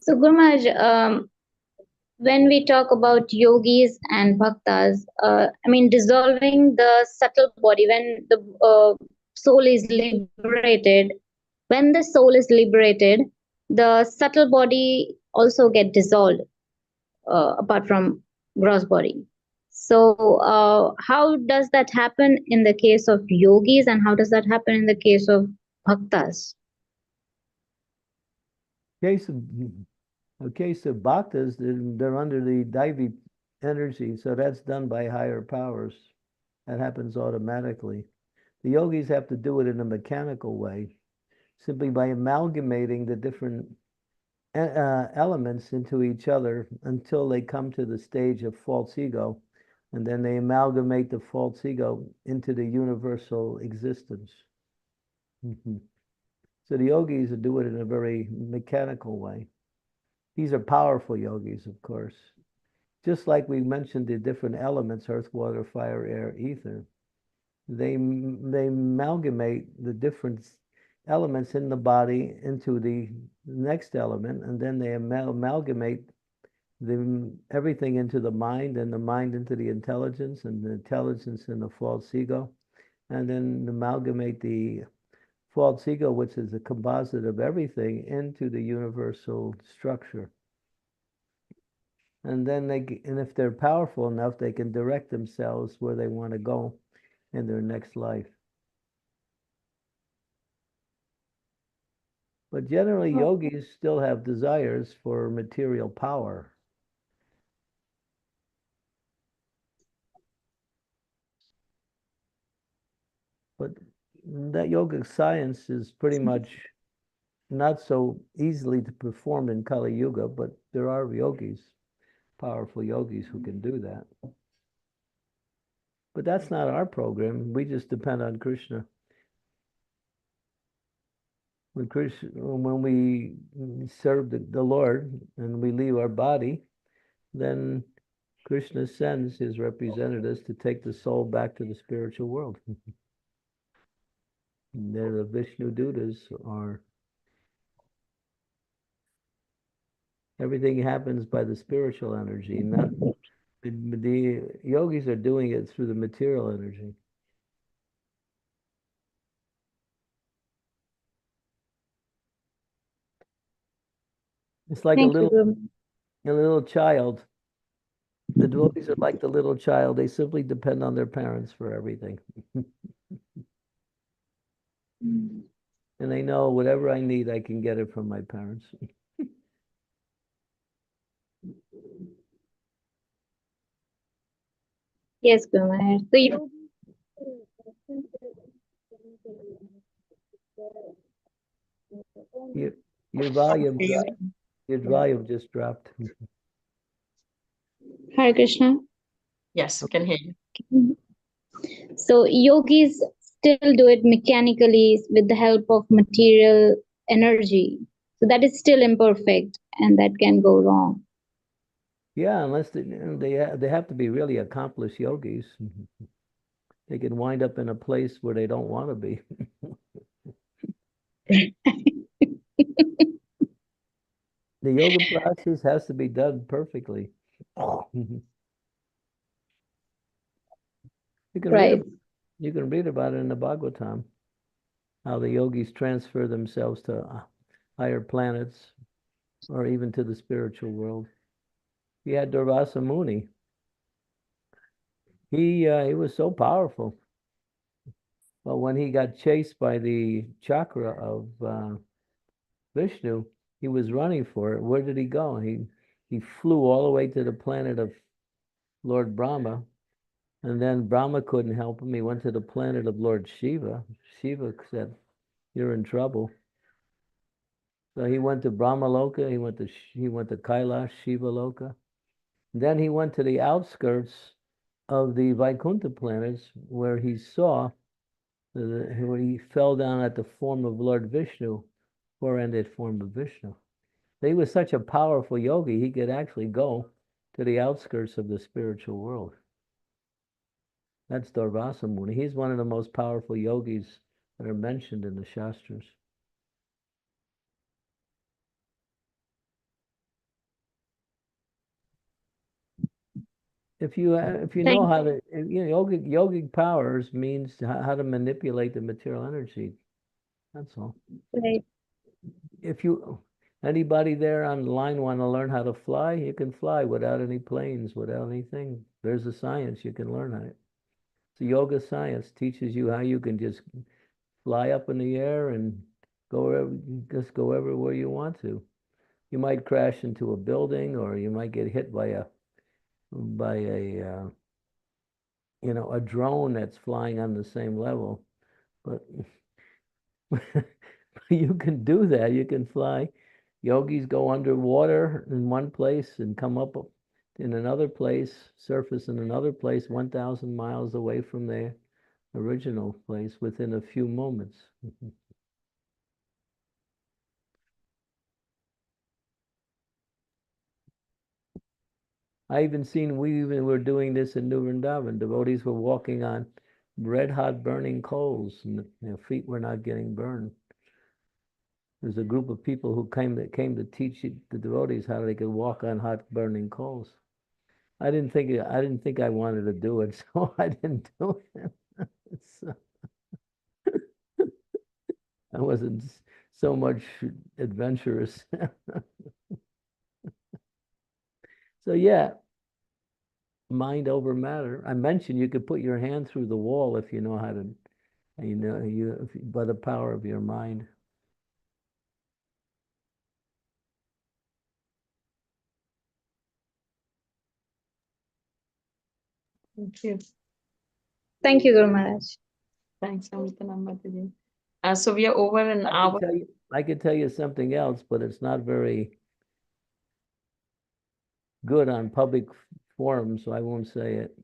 So, Guru Maharaj, when we talk about yogis and bhaktas, dissolving the subtle body, when the soul is liberated, when the soul is liberated, the subtle body also get dissolved, apart from gross body. So how does that happen in the case of yogis, and how does that happen in the case of bhaktas? Case of bhaktas, they're under the Daivi energy, so that's done by higher powers. That happens automatically. The yogis have to do it in a mechanical way, simply by amalgamating the different elements into each other until they come to the stage of false ego, and then they amalgamate the false ego into the universal existence. So the yogis do it in a very mechanical way. These are powerful yogis, of course. Just like we mentioned the different elements, earth, water, fire, air, ether, they amalgamate the different elements in the body into the next element, and then they amalgamate everything into the mind, and the mind into the intelligence, and the intelligence in the false ego, and then amalgamate the false ego, which is a composite of everything, into the universal structure. And then and if they're powerful enough, they can direct themselves where they want to go in their next life. But generally, yogis still have desires for material power. But that yogic science is pretty much not so easily to perform in Kali Yuga, but there are yogis, powerful yogis who can do that. But that's not our program. We just depend on Krishna. When we serve the Lord and we leave our body, then Krishna sends his representatives to take the soul back to the spiritual world. They're the Vishnu Dutas, or everything happens by the spiritual energy, not the yogis are doing it through the material energy. It's like a little child. The devotees are like the little child. They simply depend on their parents for everything. And they know whatever I need, I can get it from my parents. Yes, Guru Maharaj. So Your volume just dropped. Hare Krishna. Yes, I can hear you. So yogis still do it mechanically with the help of material energy. So that is still imperfect, and that can go wrong. Yeah, unless they have to be really accomplished yogis. They can wind up in a place where they don't want to be. The yoga process has to be done perfectly. You can read about it in the Bhagavatam, how the yogis transfer themselves to higher planets or even to the spiritual world. He had Durvasa Muni. He was so powerful. But when he got chased by the chakra of Vishnu, he was running for it. Where did he go? He flew all the way to the planet of Lord Brahma, and then Brahma couldn't help him. He went to the planet of Lord Shiva. Shiva said, "You're in trouble." So he went to Brahma Loka. He went to Kailash, Shiva Loka. Then he went to the outskirts of the Vaikuntha planets, where he saw where he fell down at the form of Lord Vishnu, four-ended form of Vishnu. He was such a powerful yogi, he could actually go to the outskirts of the spiritual world. That's Durvasa Muni. He's one of the most powerful yogis that are mentioned in the Shastras. If you know how to, yogic powers means how to manipulate the material energy. That's all. Right. If anybody there on the line want to learn how to fly, you can fly without any planes, without anything. There's a science you can learn on it. So yoga science teaches you how you can just fly up in the air and just go everywhere you want to. You might crash into a building, or you might get hit by a a drone that's flying on the same level. But you can do that. You can fly. Yogis go underwater in one place and come up in another place, surface in another place 1,000 miles away from their original place within a few moments. We even were doing this in New Vrindavan. Devotees were walking on red hot burning coals and their feet were not getting burned. There's a group of people who came to teach the devotees how they could walk on hot burning coals. I didn't think I wanted to do it, so I didn't do it. So, I wasn't so much adventurous. So yeah, mind over matter. I mentioned you could put your hand through the wall if you know how to, by the power of your mind. Thank you. Thank you, Guru Maharaj. Thanks, Amritanam. So we are over an hour. I could tell you something else, but it's not very good on public forums, so I won't say it.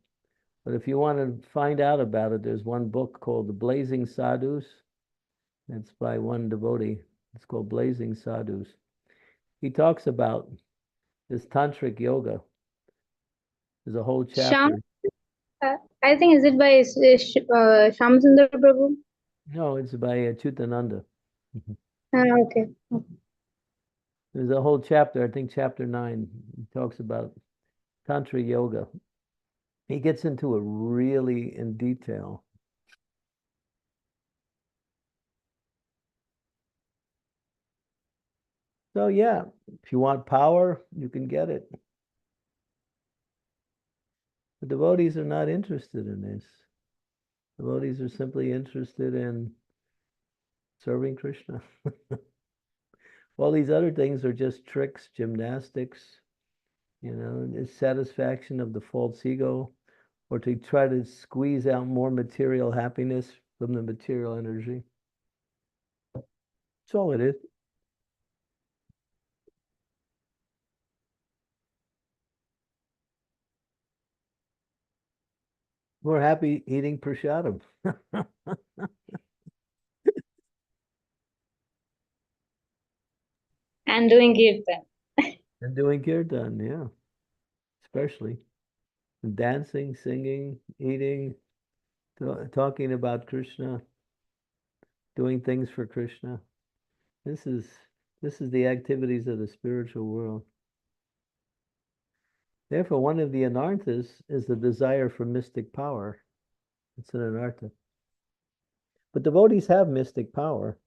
But if you want to find out about it, there's one book called The Blazing Sadhus. It's by one devotee. It's called Blazing Sadhus. He talks about this tantric yoga. There's a whole chapter. I think, is it by Shyamsundar Prabhu? No, it's by Chutananda. Okay. There's a whole chapter, I think chapter 9, he talks about Tantra yoga. He gets into it really in detail. So yeah, if you want power, you can get it. The devotees are not interested in this. Devotees are simply interested in serving Krishna. All these other things are just tricks, gymnastics, it's satisfaction of the false ego, or to try to squeeze out more material happiness from the material energy. That's all it is. We're happy eating prasadam. And doing kirtan. And doing kirtan, yeah. Especially. And dancing, singing, eating, talking about Krishna, doing things for Krishna. This is the activities of the spiritual world. Therefore, one of the anarthas is the desire for mystic power. It's an anartha. But devotees have mystic power.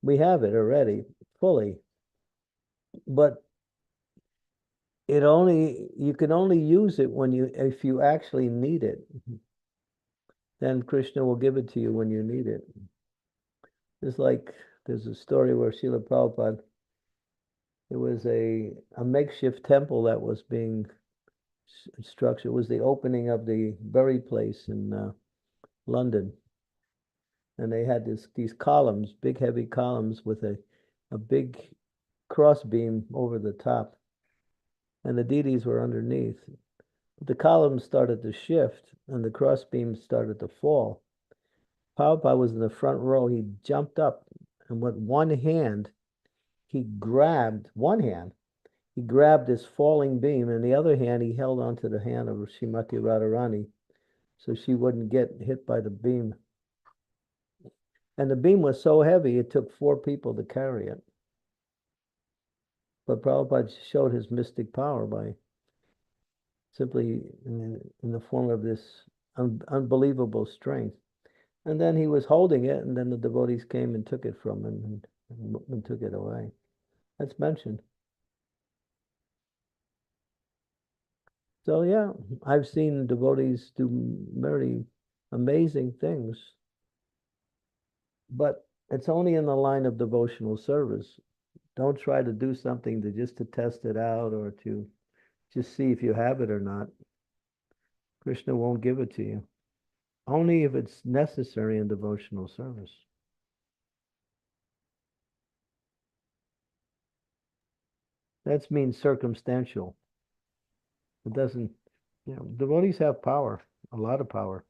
We have it already, fully. But you can only use it if you actually need it. Then Krishna will give it to you when you need it. There's a story where Srila Prabhupada, there was a makeshift temple that was being structured. It was the opening of the Bury place in London. And they had these columns, big heavy columns with a big cross beam over the top. And the deities were underneath. But the columns started to shift and the cross beams started to fall. Prabhupada was in the front row. He jumped up and with one hand, he grabbed this falling beam, and the other hand, he held onto the hand of Srimati Radharani so she wouldn't get hit by the beam. And the beam was so heavy, it took 4 people to carry it. But Prabhupada showed his mystic power by simply in the form of this unbelievable strength. And then he was holding it, and then the devotees came and took it from him and took it away. That's mentioned. So yeah, I've seen devotees do very amazing things, but it's only in the line of devotional service. Don't try to do something just to test it out or to just see if you have it or not. Krishna won't give it to you. Only if it's necessary in devotional service. That means circumstantial. It doesn't, devotees have power, a lot of power.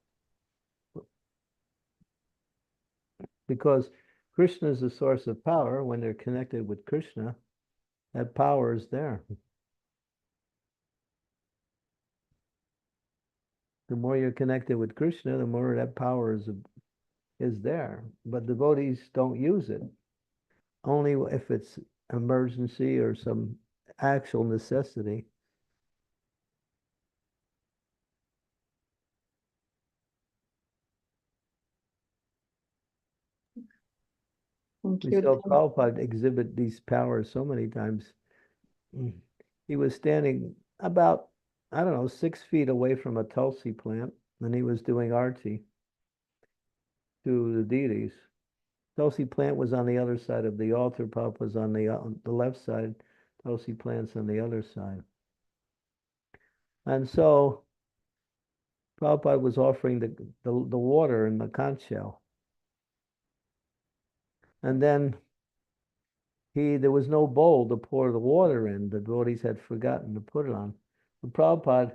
Because Krishna is the source of power. When they're connected with Krishna, that power is there. The more you're connected with Krishna, the more that power is there. But devotees don't use it. Only if it's emergency or some actual necessity. Thank We you. saw Prabhupada exhibit these powers so many times. He was standing about, I don't know, 6 feet away from a tulsi plant, and he was doing arti to the deities. Tulsi plant was on the other side of the altar. Prabhupada was on the left side. Tulsi plant's on the other side. And so Prabhupada was offering the water in the conch shell. And then there was no bowl to pour the water in. The devotees had forgotten to put it on. But Prabhupada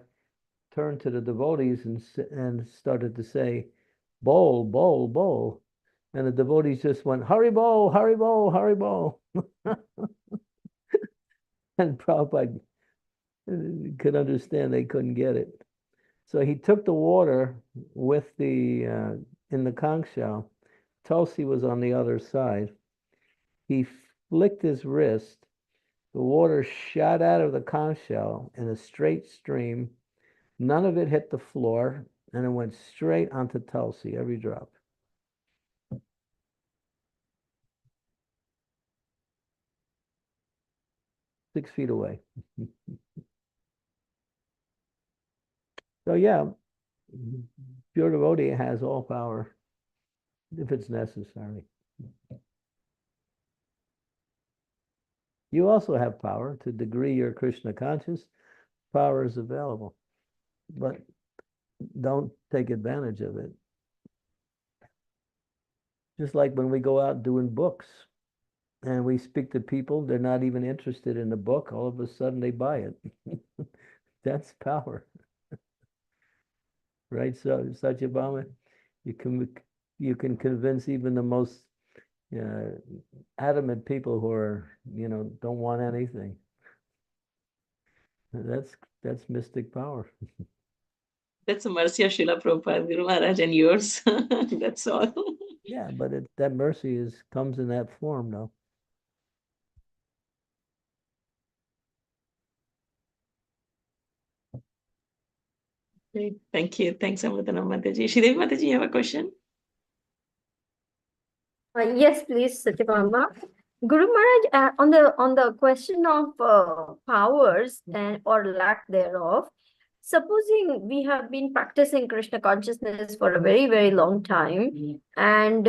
turned to the devotees and started to say, bowl, bowl, bowl. And the devotees just went, Haribo, Haribo, Haribo. And Prabhupada could understand they couldn't get it. So he took the water with in the conch shell. Tulsi was on the other side. He flicked his wrist. The water shot out of the conch shell in a straight stream. None of it hit the floor, and it went straight onto Tulsi, every drop. Six feet away. So yeah, pure devotee has all power if it's necessary. You also have power. To the degree you're Krishna conscious, power is available. But don't take advantage of it. Just like when we go out doing books and we speak to people, they're not even interested in the book. All of a sudden they buy it. That's power. Right? So Satyabhama, you can convince even the most adamant people who are, don't want anything. That's mystic power. That's a mercy of Srila Prabhupada, Guru Maharaj, and yours. That's all. Yeah, but that mercy comes in that form, though. Great. Thank you. Thanks, Amritana Mataji. Shridevi Mataji, you have a question? Yes, please, Satyabhama. Guru Maharaj, on the question of powers and or lack thereof, supposing we have been practicing Krishna consciousness for a very, very long time, and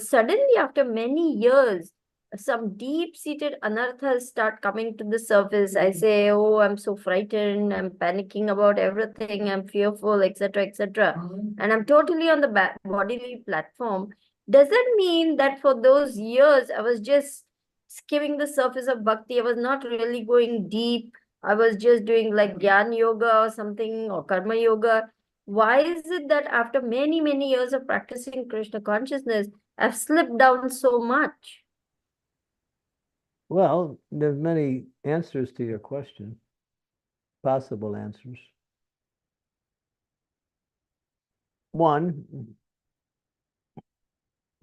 suddenly after many years, some deep-seated anarthas start coming to the surface. I say, oh, I'm so frightened, I'm panicking about everything, I'm fearful, etc., etc. And I'm totally on the bodily platform. Does that mean that for those years, I was just skimming the surface of bhakti? I was not really going deep. I was just doing like Gyan Yoga or something or Karma Yoga. Why is it that after many, many years of practicing Krishna consciousness, I've slipped down so much? Well, there's many answers to your question, possible answers. One,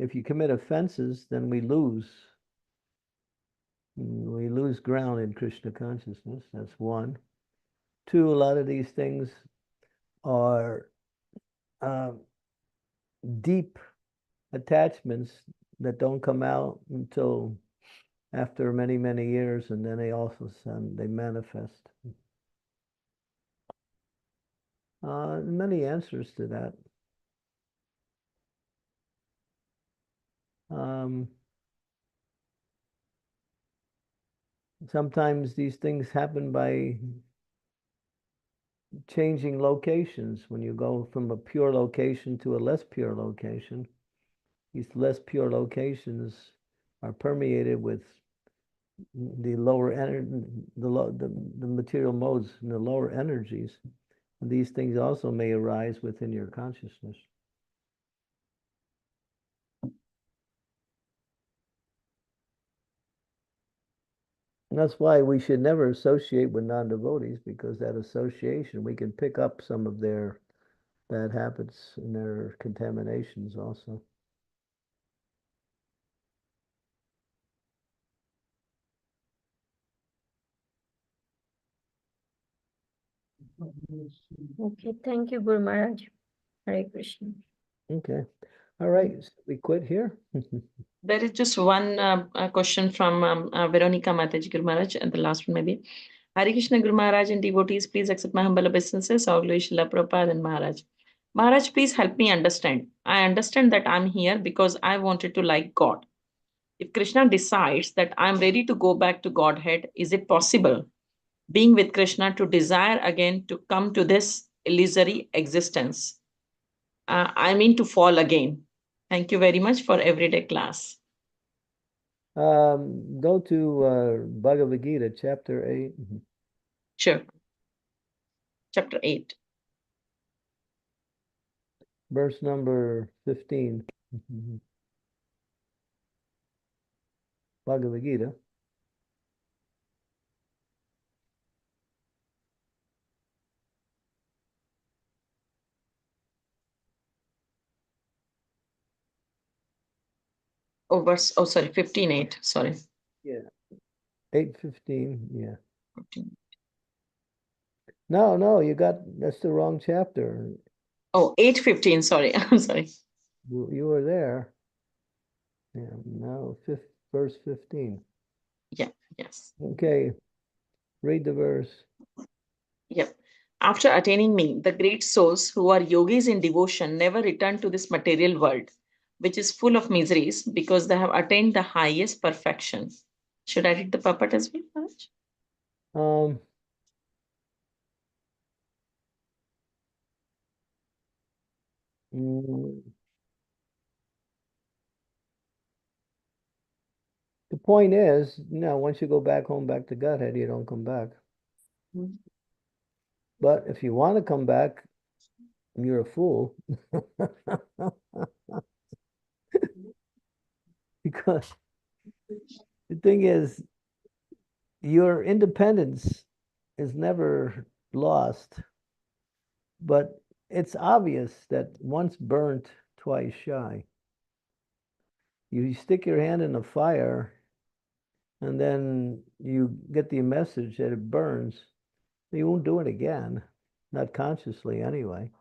if you commit offenses, then we lose. We lose ground in Krishna consciousness. That's one. Two, a lot of these things are deep attachments that don't come out until after many, many years, and then they manifest. Many answers to that. Sometimes these things happen by changing locations. When you go from a pure location to a less pure location, these less pure locations are permeated with the lower energy, the material modes and the lower energies. And these things also may arise within your consciousness. And that's why we should never associate with non-devotees, because that association, we can pick up some of their bad habits and their contaminations also. Okay, thank you, Guru Maharaj. Hare Krishna. Okay. All right. So we quit here. There is just one question from Veronica Mataji Guru Maharaj, and the last one maybe. Hare Krishna Guru Maharaj and devotees, please accept my humble obeisances. All glory Srila Prabhupada and Maharaj. Maharaj, please help me understand. I understand that I'm here because I wanted to like God. If Krishna decides that I'm ready to go back to Godhead, is it possible, being with Krishna, to desire again to come to this illusory existence? I mean to fall again. Thank you very much for everyday class. Go to Bhagavad Gita, chapter 8. Sure. Chapter 8. Verse number 15. Bhagavad Gita. Sorry, 15:8. Sorry. Yeah. 8:15. Yeah. 15. No, that's the wrong chapter. Oh, 8:15. Sorry. I'm sorry. You were there. Yeah. No, verse 15. Yeah. Yes. Okay. Read the verse. Yep. After attaining me, the great souls who are yogis in devotion never return to this material world, which is full of miseries, because they have attained the highest perfection. Should I read the puppet as well, Maharaj? The point is, once you go back home, back to Godhead, you don't come back. But if you want to come back, you're a fool. Because the thing is, your independence is never lost. But it's obvious that once burnt, twice shy. You stick your hand in the fire, and then you get the message that it burns. You won't do it again, not consciously anyway.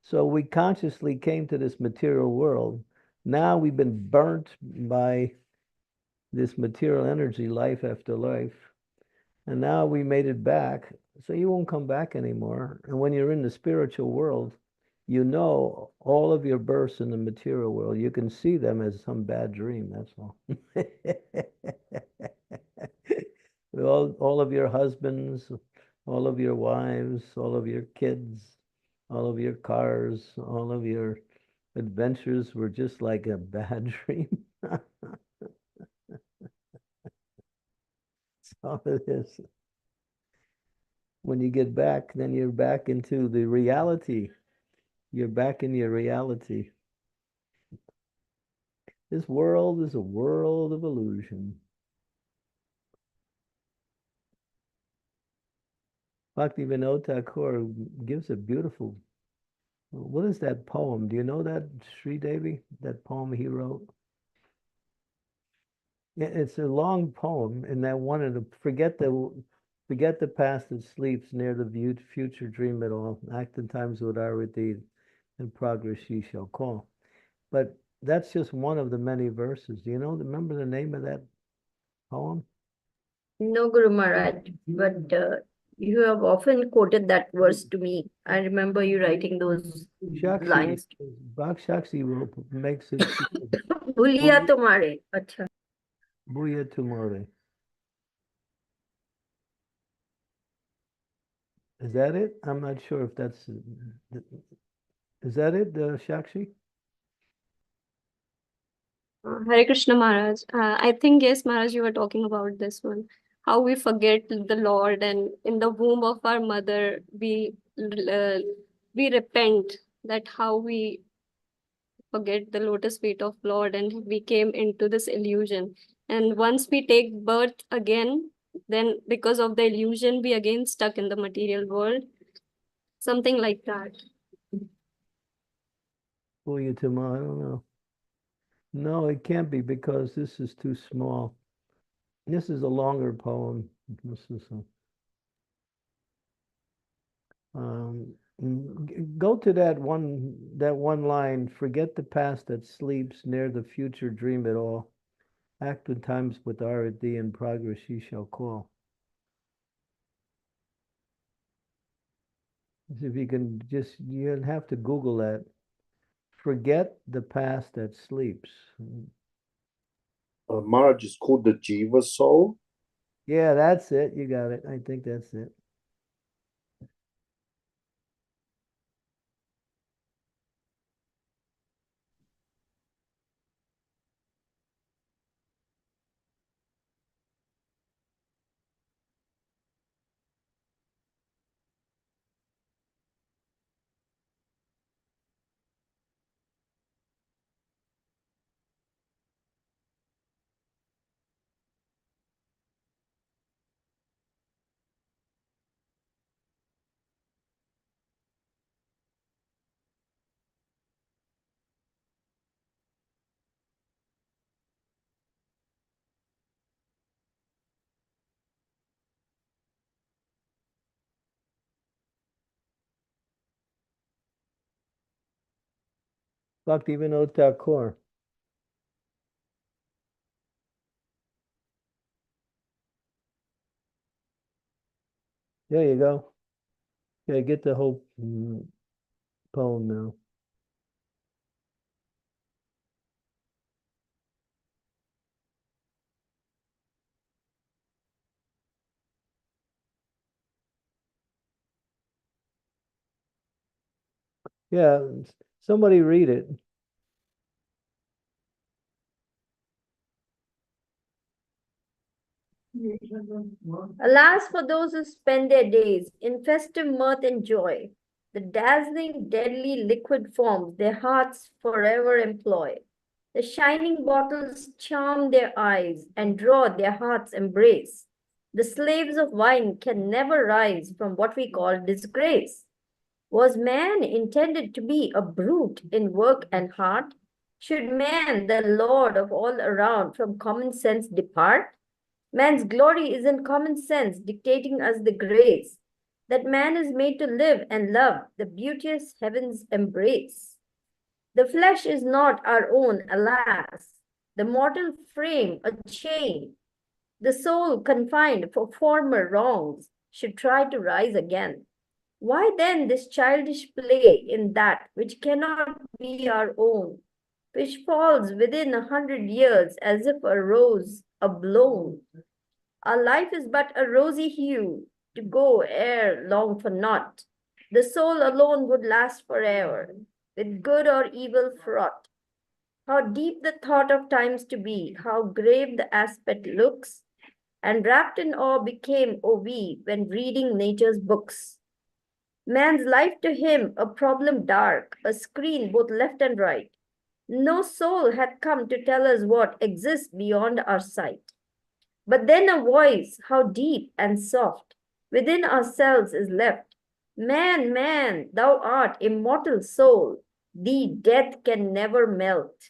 So we consciously came to this material world. Now we've been burnt by this material energy, life after life. And now we made it back. So you won't come back anymore. And when you're in the spiritual world, you know all of your births in the material world. You can see them as some bad dream, that's all. all of your husbands, all of your wives, all of your kids, all of your cars, all of your adventures were just like a bad dream. That's all it is. When you get back, then you're back into the reality. You're back in your reality. This world is a world of illusion. Bhaktivinoda Thakur gives a beautiful, what is that poem? Do you know that, Sri Devi? That poem he wrote? Yeah, it's a long poem, and that one of the forget the past that sleeps, near the future dream it all. Act in times with our deed, and progress ye shall call. But that's just one of the many verses. Do you remember the name of that poem? No, Guru Maharaj, but you have often quoted that verse to me. I remember you writing those Shakshi, lines. Shakshi makes it Bhuliya tumhare. Acha. Bhuya Tumare. Is that it? I'm not sure if that's. Is that it, Shakshi? Hare Krishna Maharaj. I think, yes, Maharaj, you were talking about this one. How we forget the Lord, and in the womb of our mother, we repent that how we forget the lotus feet of Lord, and we came into this illusion. And once we take birth again, then because of the illusion, we again stuck in the material world. Something like that. Bhuya Tumare, I don't know. No, it can't be because this is too small. This is a longer poem. This is go to that one line. Forget the past that sleeps, ne'er the future dream at all. Act in times with R&D and progress ye shall call. If you can just, you have to Google that. Forget the past that sleeps. Maharaj is called the Jiva soul. Yeah, that's it. You got it. I think that's it. Bhaktivinoda Thakur. There you go. Yeah, get the whole poem now. Yeah, somebody read it. Alas for those who spend their days in festive mirth and joy, the dazzling, deadly liquid forms their hearts forever employ. The shining bottles charm their eyes and draw their hearts' embrace. The slaves of wine can never rise from what we call disgrace. Was man intended to be a brute in work and heart? Should man, the lord of all around, from common sense depart? Man's glory is in common sense, dictating us the grace that man is made to live and love the beauteous heaven's embrace. The flesh is not our own, alas, the mortal frame a chain. The soul, confined for former wrongs, should try to rise again. Why then this childish play in that which cannot be our own, which falls within 100 years as if a rose ablown? Our life is but a rosy hue, to go ere long for naught. The soul alone would last forever, with good or evil fraught. How deep the thought of times to be, how grave the aspect looks, and wrapped in awe became, O we, when reading nature's books. Man's life to him a problem dark, a screen both left and right. No soul hath come to tell us what exists beyond our sight. But then a voice, how deep and soft, within ourselves is left. Man, man, thou art immortal soul, thee death can never melt.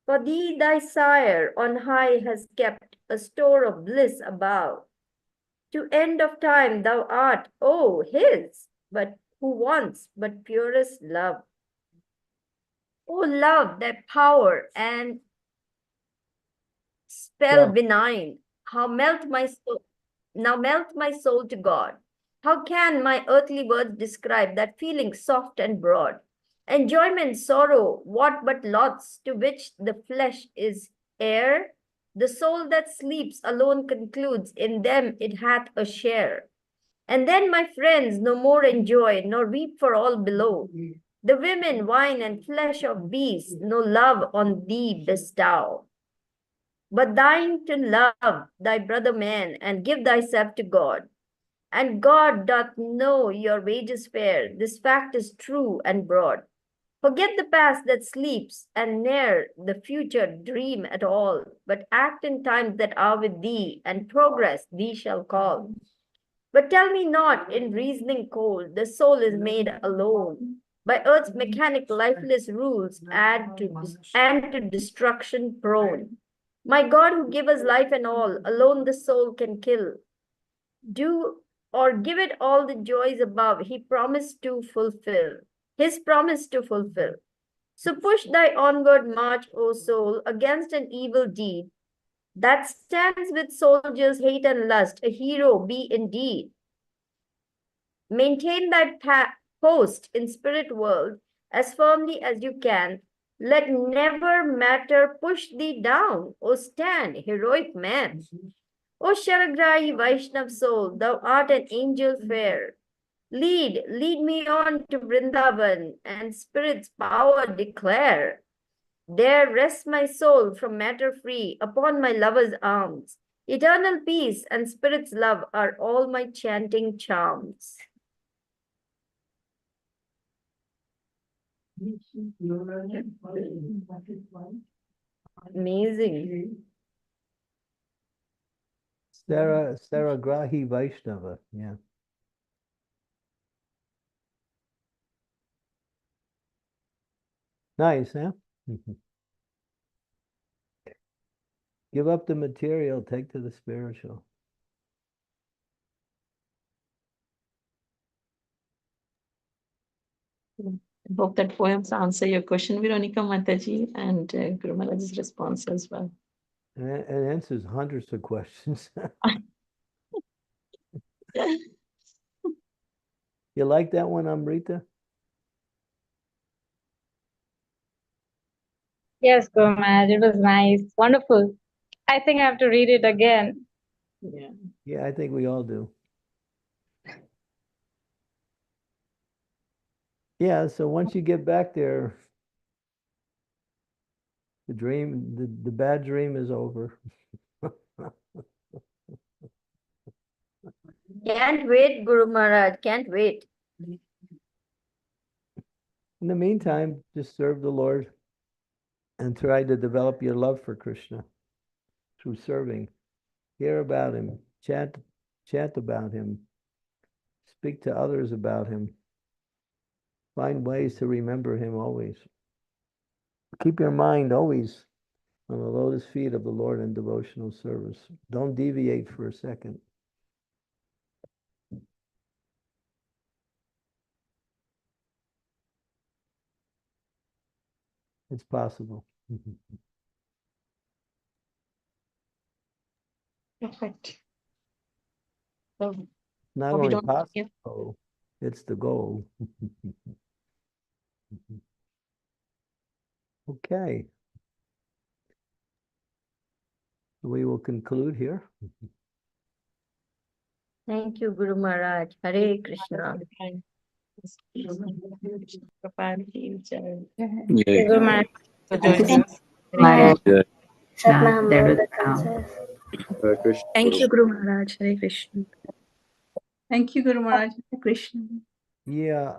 For thee thy sire on high has kept a store of bliss above. To end of time thou art, oh, his, but who wants but purest love. O love, that power and spell Yeah. benign, how melt my soul, now melt my soul to God. How can my earthly words describe that feeling soft and broad? Enjoyment, sorrow, what but lots to which the flesh is heir? The soul that sleeps alone concludes in them it hath a share. And then, my friends, no more enjoy, nor weep for all below. The women, wine, and flesh of beasts, no love on thee bestow. But thine to love thy brother man, and give thyself to God. And God doth know your wages fair. This fact is true and broad. Forget the past that sleeps, and ne'er the future dream at all, but act in times that are with thee, and progress thee shall call. But tell me not in reasoning cold, the soul is made alone by earth's mechanic lifeless rules and to destruction prone. My God, who give us life and all, alone the soul can kill. Do or give it all the joys above he promised to fulfill, his promise to fulfill. So push thy onward march, O soul, against an evil deed that stands with soldiers' hate and lust, a hero be indeed. Maintain thy post in spirit world as firmly as you can. Let never matter push thee down. O stand, heroic man. O Sharagrahi Vaishnav soul, thou art an angel fair. Lead me on to Vrindavan, and spirit's power declare. There rests my soul from matter free upon my lover's arms. Eternal peace and spirit's love are all my chanting charms. Amazing. Saragrahi Vaishnava. Yeah. Nice, huh? Give up the material, take to the spiritual. I hope that poems answer your question, Veronica Mataji, and Guru Maharaj's response as well. And it answers hundreds of questions. You like that one, Amrita? Yes, Guru Maharaj, it was nice, wonderful. I think I have to read it again. Yeah. Yeah, I think we all do. Yeah, so once you get back there, the dream, the bad dream is over. Can't wait, Guru Maharaj, can't wait. In the meantime, just serve the Lord and try to develop your love for Krishna through serving. Hear about him, chant about him, speak to others about him. Find ways to remember him always. Keep your mind always on the lotus feet of the Lord in devotional service. Don't deviate for a second. It's possible. Perfect. So Not we only don't possible, it's the goal. Okay. We will conclude here. Thank you, Guru Maharaj. Hare Krishna. Prabhupada ki jai. Guru Maharaj. Maharaj. Krishna. There was Krishna, Thank you, Guru. Guru Maharaj. Hare Krishna. Thank you, Guru Maharaj. Hare Krishna. Yeah,